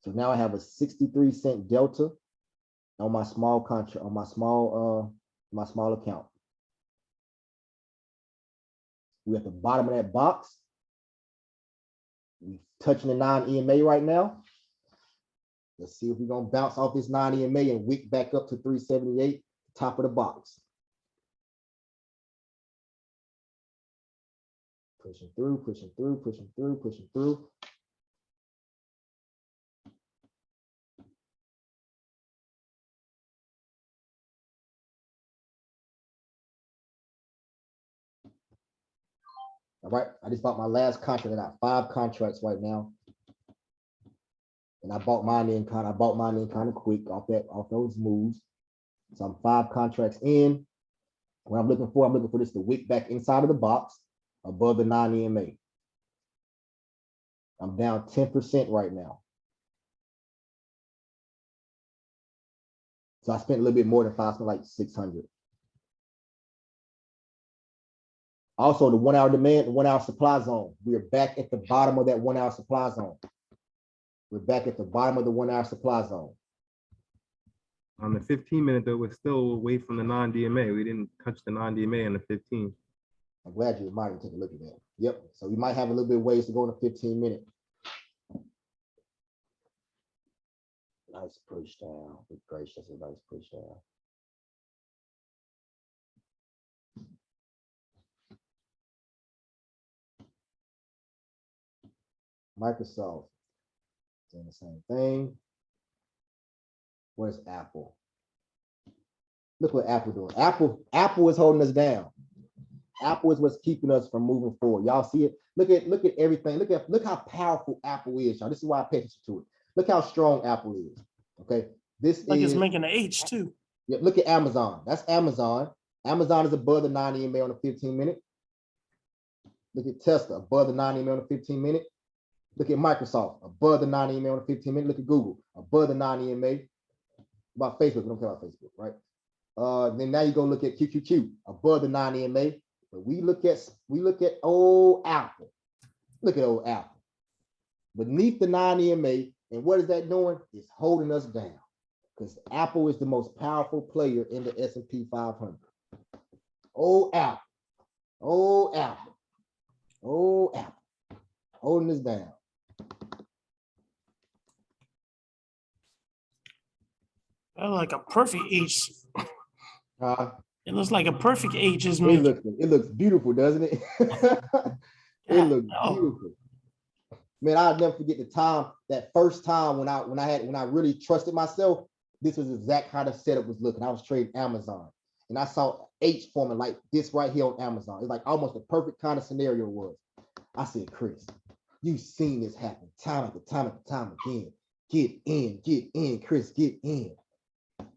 So now I have a 63-cent delta on my small contract, on my small account. We're at the bottom of that box. We're touching the 9 EMA right now. Let's see if we're gonna bounce off this 9 EMA and wick back up to 378, top of the box. Pushing through, pushing through, pushing through, pushing through. All right, I just bought my last contract. I got 5 contracts right now. And I bought mine in kind of quick off those moves. So I'm 5 contracts in. What I'm looking for this to wick back inside of the box above the 9 EMA. I'm down 10% right now. So I spent a little bit more than 5, like 600. Also, the 1 hour demand, the 1 hour supply zone. We are back at the bottom of that 1 hour supply zone. We're back at the bottom of the 1 hour supply zone. On the 15-minute, though, we're still away from the non-DMA. We didn't touch the non-DMA on the 15. I'm glad you reminded me to take a look at that. Yep. So we might have a little bit of ways to go in a 15-minute. Nice push down. Good gracious, a nice push down. Microsoft doing the same thing. Where's Apple? Look what Apple doing. Apple is holding us down. Apple is what's keeping us from moving forward. Y'all see it? Look at everything. Look how powerful Apple is, y'all. This is why I pay attention to it. Look how strong Apple is. Okay. This Like is it's making an H too. yeah, look at Amazon. That's Amazon. Amazon is above the 9 EMA on the 15-minute. Look at Tesla above the 9 EMA on the 15-minute. Look at Microsoft above the 9 EMA on the 15-minute. Look at Google above the 9 EMA. About Facebook, we don't care about Facebook, right? Then now you go look at QQQ above the 9 EMA. But we look at old Apple. Look at old Apple. Beneath the 9 EMA, and what is that doing? It's holding us down. Because Apple is the most powerful player in the S&P 500. Old Apple. Old Apple. Old Apple. Holding us down. That's like a perfect H. It looks like a perfect H is It making. looks beautiful, doesn't it? It looks beautiful. Man, I'll never forget the time, that first time when I really trusted myself. This was exact how the setup was looking. I was trading Amazon and I saw H forming like this right here on Amazon. It's like almost the perfect kind of scenario it was. I said, Chris, you've seen this happen time after time after time again. Get in, Chris, get in.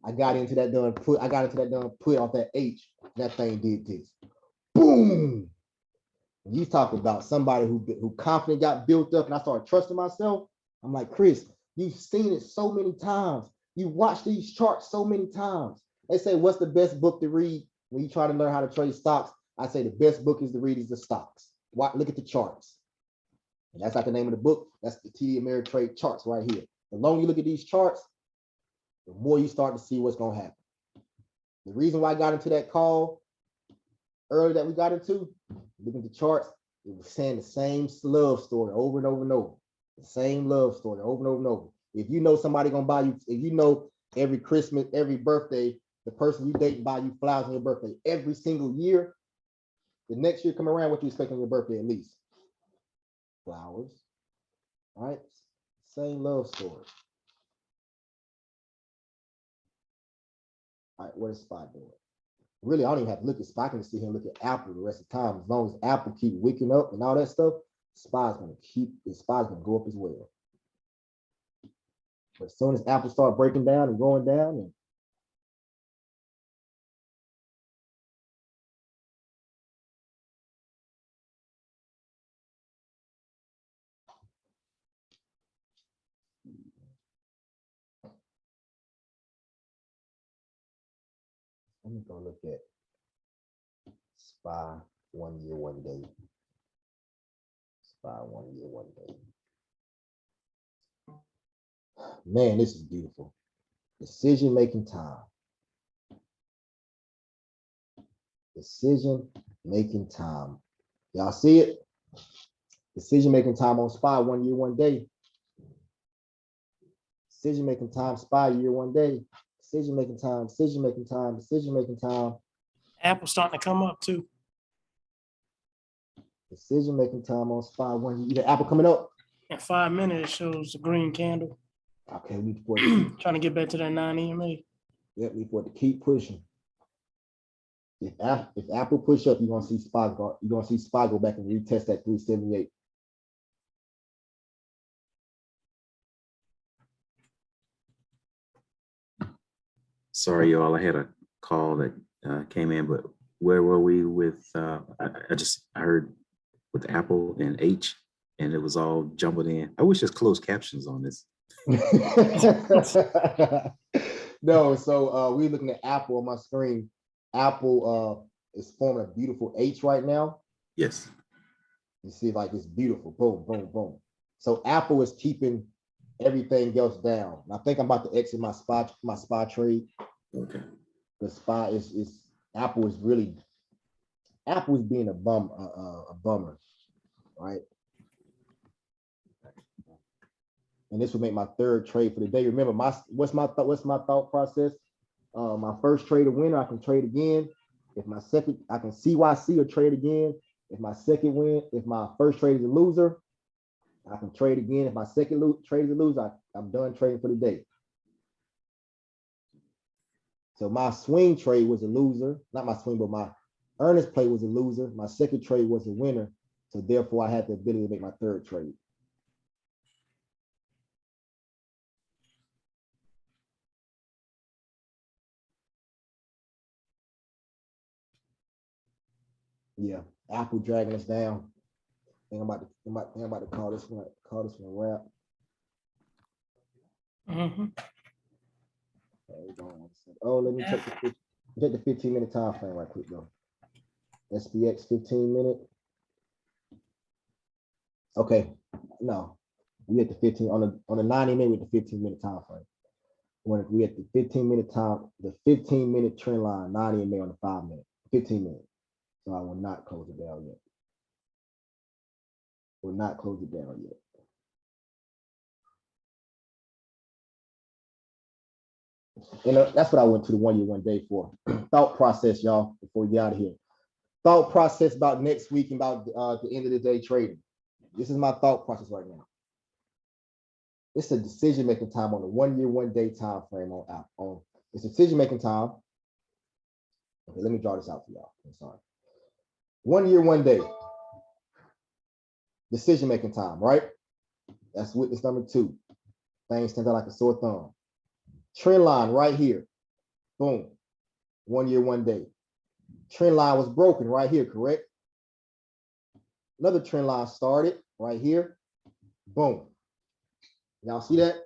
I got into that done put off that H. That thing did this. Boom. When you talk about somebody who confident got built up and I started trusting myself, I'm like, Chris, you've seen it so many times. You watch these charts so many times. They say, what's the best book to read when you try to learn how to trade stocks? I say the best book is to read is the stocks. Look at the charts. And that's not the name of the book. That's the TD Ameritrade charts right here. The longer you look at these charts, the more you start to see what's going to happen. The reason why I got into that call earlier that we got into, looking at the charts, it was saying the same love story over and over and over. The same love story over and over and over. If you know somebody gonna buy you, if you know every Christmas, every birthday, the person you date buy you flowers on your birthday every single year, the next year come around, what you expect on your birthday at least? Flowers, all right? Same love story. All right, what is Spot doing? Really, I don't even have to look at Spot. I can just sit here and look at Apple the rest of the time. As long as Apple keep waking up and all that stuff, Spot's gonna go up as well. But as soon as Apple start breaking down and going down, and let me go look at SPY 1 year, 1 day. SPY 1 year, 1 day. Man, this is beautiful. Decision-making time. Decision-making time. Y'all see it? Decision-making time on SPY 1 year, 1 day. Decision-making time, SPY year, 1 day. Decision-making time, decision-making time, decision-making time. Apple starting to come up too. Decision-making time on SPY one. You got Apple coming up? In 5 minutes, it shows the green candle. Okay, we need for it to, Trying to get back to that 9 EMA. yeah, we for it to keep pushing. If Apple push up, you're gonna see SPY go back and retest that 378. Sorry, y'all, I had a call that came in, but where were we with, I heard with Apple and H, and it was all jumbled in. I wish there's closed captions on this. No, so we're looking at Apple on my screen. Apple is forming a beautiful H right now. Yes. You see, like it's beautiful. Boom, boom, boom. So Apple is keeping everything else down. I think I'm about to exit my SPY trade. Okay. The SPY is Apple is being a bummer, right? And this will make my third trade for the day. Remember, what's my thought process? My first trade a winner, I can trade again. If my second, I can CYC or trade again. If my first trade is a loser, I can trade again. If my second trade is a loser, I'm done trading for the day. So my swing trade was a loser, not my swing, but my earnest play was a loser. My second trade was a winner. So therefore, I had the ability to make my third trade. Yeah, Apple dragging us down. I think I'm about to call this one a wrap. Oh, let me check the 15-minute time frame right quick though. SPX 15-minute. Okay, no, we at the 15 on the 90-minute with the 15-minute time frame. When we at the 15-minute time, the 15-minute trend line, 90 MA on the 5-minute, 15 minutes. So I will not close it down yet. Will not close it down yet. And that's what I went to the 1 year, 1 day for. Thought process, y'all, before we get out of here. Thought process about next week and about the end of the day trading. This is my thought process right now. It's a decision-making time on the 1 year, 1 day time frame on it's decision-making time. Okay, let me draw this out for y'all. I'm sorry. 1 year, 1 day. Decision-making time, right? That's witness number 2. Thing stands out like a sore thumb. Trend line right here. Boom. 1 year, 1 day. Trend line was broken right here, correct? Another trend line started right here. Boom. Y'all see that?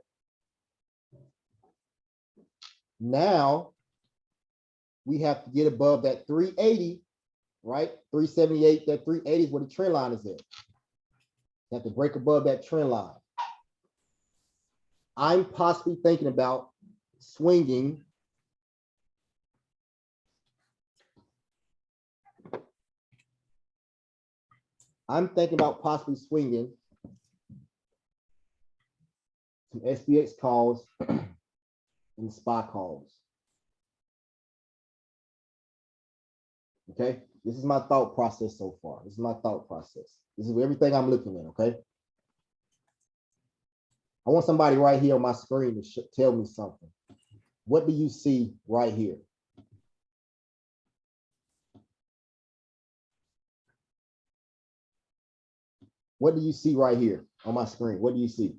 Now we have to get above that 380, right? 378, that 380 is where the trend line is at. You have to break above that trend line. I'm possibly thinking about swinging possibly swinging some SPX calls and SPY calls. Okay, this is my thought process so far. This is my thought process. This is everything I'm looking at, okay? I want somebody right here on my screen to tell me something. What do you see right here? What do you see right here on my screen? What do you see?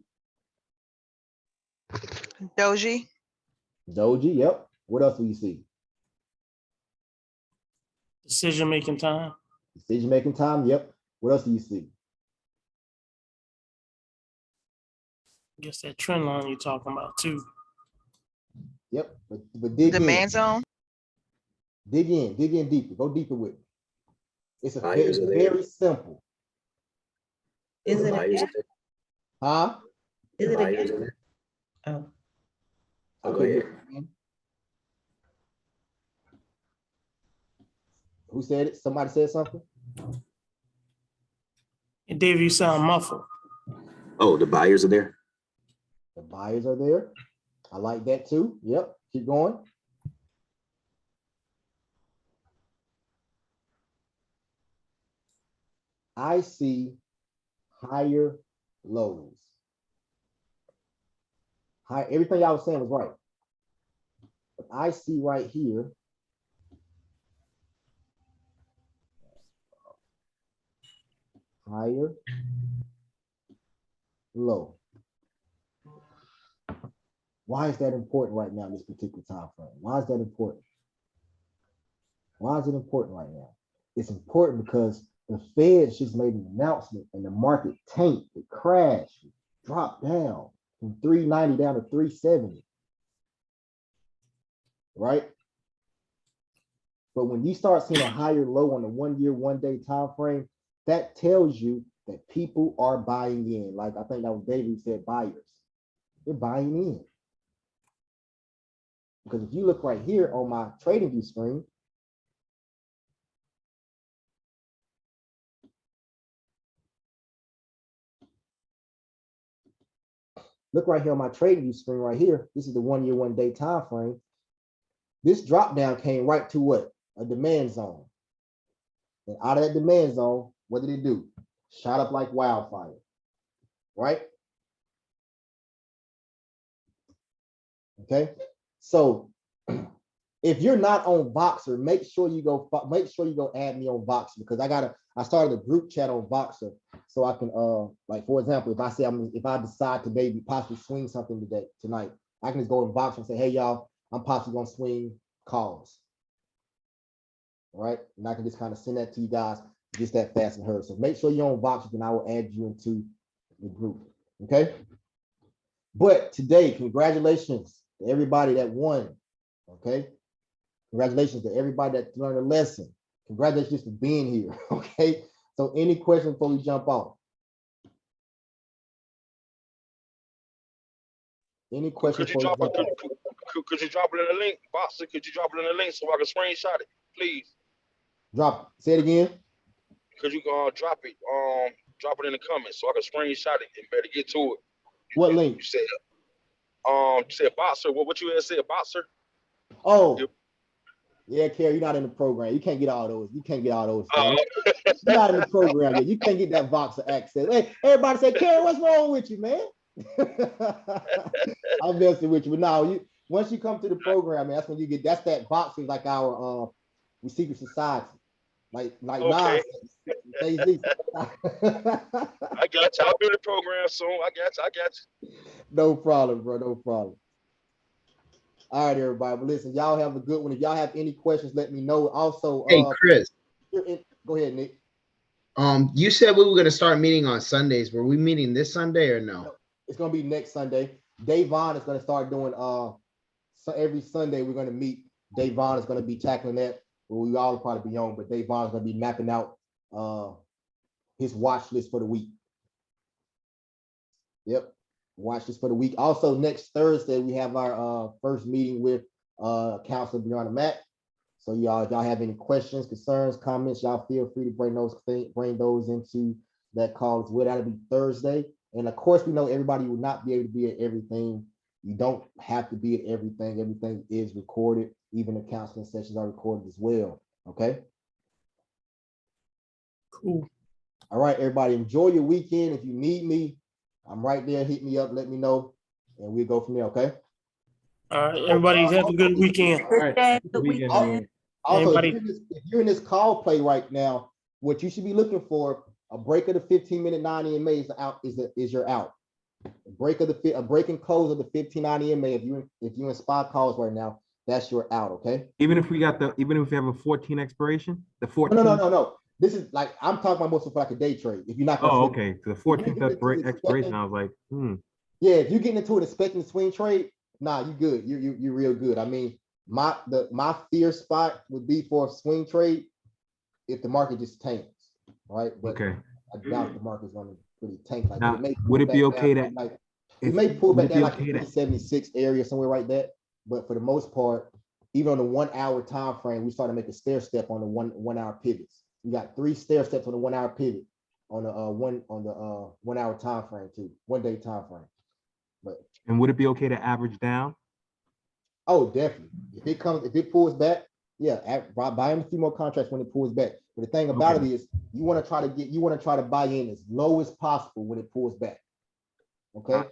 Doji. Doji, yep. What else do you see? Decision-making time. Decision-making time, yep. What else do you see? I guess that trend line you're talking about too. Yep, but dig Demand in. zone. Dig in deeper. Go deeper with me. It's Buyers are there. very simple. Is it Buyers again? are there. Huh? Is it Buyers again? are there. Oh, Oh, go Okay. ahead. Who said it? Somebody said something? And Dave, you sound muffled. Oh, the buyers are there. The buyers are there. I like that too. Yep. Keep going. I see higher lows. High, everything y'all was saying was right. But I see right here. Higher low. Why is that important right now in this particular time frame? Why is that important? Why is it important right now? It's important because the Fed just made an announcement and the market tanked, it crashed, it dropped down from 390 down to 370. Right? But when you start seeing a higher low on the 1 year, 1 day time frame, that tells you that people are buying in. Like I think that was David who said buyers. They're buying in. Because if you look right here on my trading view screen, look right here on my trading view screen right here. This is the 1 year, 1 day time frame. This drop down came right to what? A demand zone. And out of that demand zone, what did it do? Shot up like wildfire, right? Okay, so if you're not on Voxer, make sure you go add me on Voxer, because I started a group chat on Voxer so I can like, for example, if I decide to maybe possibly swing something tonight, I can just go in Voxer and say, hey y'all, I'm possibly gonna swing calls. All right, and I can just kind of send that to you guys just that fast and heard. So make sure you're on Voxer, and I will add you into the group. Okay. But today, congratulations to everybody that won. Okay. Congratulations to everybody that learned a lesson. Congratulations for being here. Okay. So any questions before we jump off? Any questions? Could you drop it? Could you drop it in the link, Boxer? Could you drop it in the link so I can screenshot it, please? Drop it. Say it again. Could you drop it? Drop it in the comments so I can screenshot it and better get to it. What link? You said Boxer. What you had said, Boxer? Oh, yeah, Kerry, you're not in the program. You can't get all those. You can't get all those things. Oh. You're not in the program yet. You can't get that Voxer access. Hey, everybody say, Kerry, what's wrong with you, man? I'm messing with you, but now once you come to the program, man, that's when you get that Voxer, like our secret society, like Okay. nonsense. I got you. I'll do the program soon. I got you. No problem, bro. No problem. All right, everybody. But listen, y'all have a good one. If y'all have any questions, let me know. Also, Hey, Chris. Go ahead, Nick. You said we were going to start meeting on Sundays. Were we meeting this Sunday or no? It's going to be next Sunday. Dave Vaughn is going to start doing so every Sunday we're going to meet. Dave Vaughn is going to be tackling that. Well, we all will probably be on, but Dave Vaughn is going to be mapping out his watch list for the week. Yep, watch list for the week. Also, next Thursday we have our first meeting with Counselor Brianna Mack. So y'all, if y'all have any questions, concerns, comments, y'all feel free to bring those into that call as well. That'll be Thursday. And of course, we know everybody will not be able to be at everything. You don't have to be at everything. Everything is recorded. Even the counseling sessions are recorded as well. Okay. Cool. All right, everybody, enjoy your weekend. If you need me, I'm right there. Hit me up, let me know, and we'll go from there. Okay. All right, everybody have a good weekend. All right. Good weekend, everyone. Also, Anybody- if you're in this call play right now, what you should be looking for, a break of the 15-minute 9 EMA is your out. A break and close of the 15-9 EMA. If you're in spot calls right now, that's your out. Okay. Even if we have a 14 expiration, the 14. No. This is like, I'm talking about mostly for like a day trade. If you're not gonna Oh, swing- okay. So the 14th expiration, I was like, Yeah, if you're getting into an expecting swing trade, nah, you good. You're real good. I mean, my fear spot would be for a swing trade if the market just tanks, right? But okay. I doubt the market's gonna really tank like Now, that. would it be okay down, that like, it may pull back down like okay the 76 area, somewhere like that. But for the most part, even on the 1 hour time frame, we start to make a stair step on the one hour pivots. We got 3 stair steps on the 1 hour pivot on the 1 hour time frame too, 1 day time frame. But and would it be okay to average down? oh, definitely. If it pulls back, yeah, buy in a few more contracts when it pulls back. But the thing about it is, you want to try to buy in as low as possible when it pulls back. Okay.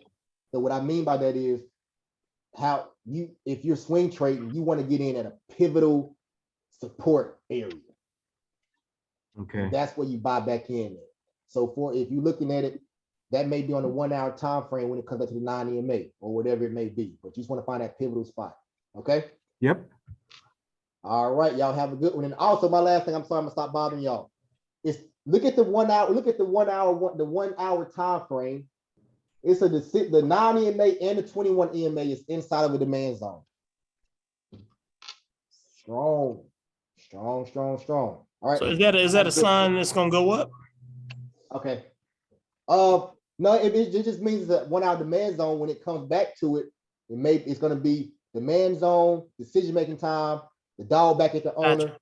So what I mean by that is if you're swing trading, you want to get in at a pivotal support area. Okay. That's where you buy back in. So if you're looking at it, that may be on the 1 hour time frame when it comes back to the 9 EMA or whatever it may be. But you just want to find that pivotal spot. Okay. Yep. All right, y'all have a good one. And also, my last thing, I'm sorry, I'm gonna stop bothering y'all. Is look at the 1 hour, the 1 hour time frame. It's the 9 EMA and the 21 EMA is inside of a demand zone. Strong. All right. So is that a sign that's gonna go up? Okay. No, it just means that 1 hour demand zone, when it comes back to it, it's gonna be demand zone, decision-making time, the dog back at the owner. Gotcha.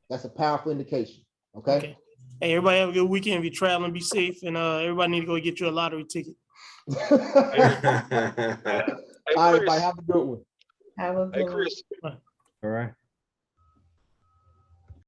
That's a powerful indication. Okay. Hey, everybody have a good weekend. If you're traveling, be safe, and everybody need to go get you a lottery ticket. All right, everybody, have a good one. Have a Hey, good one. Chris. All right.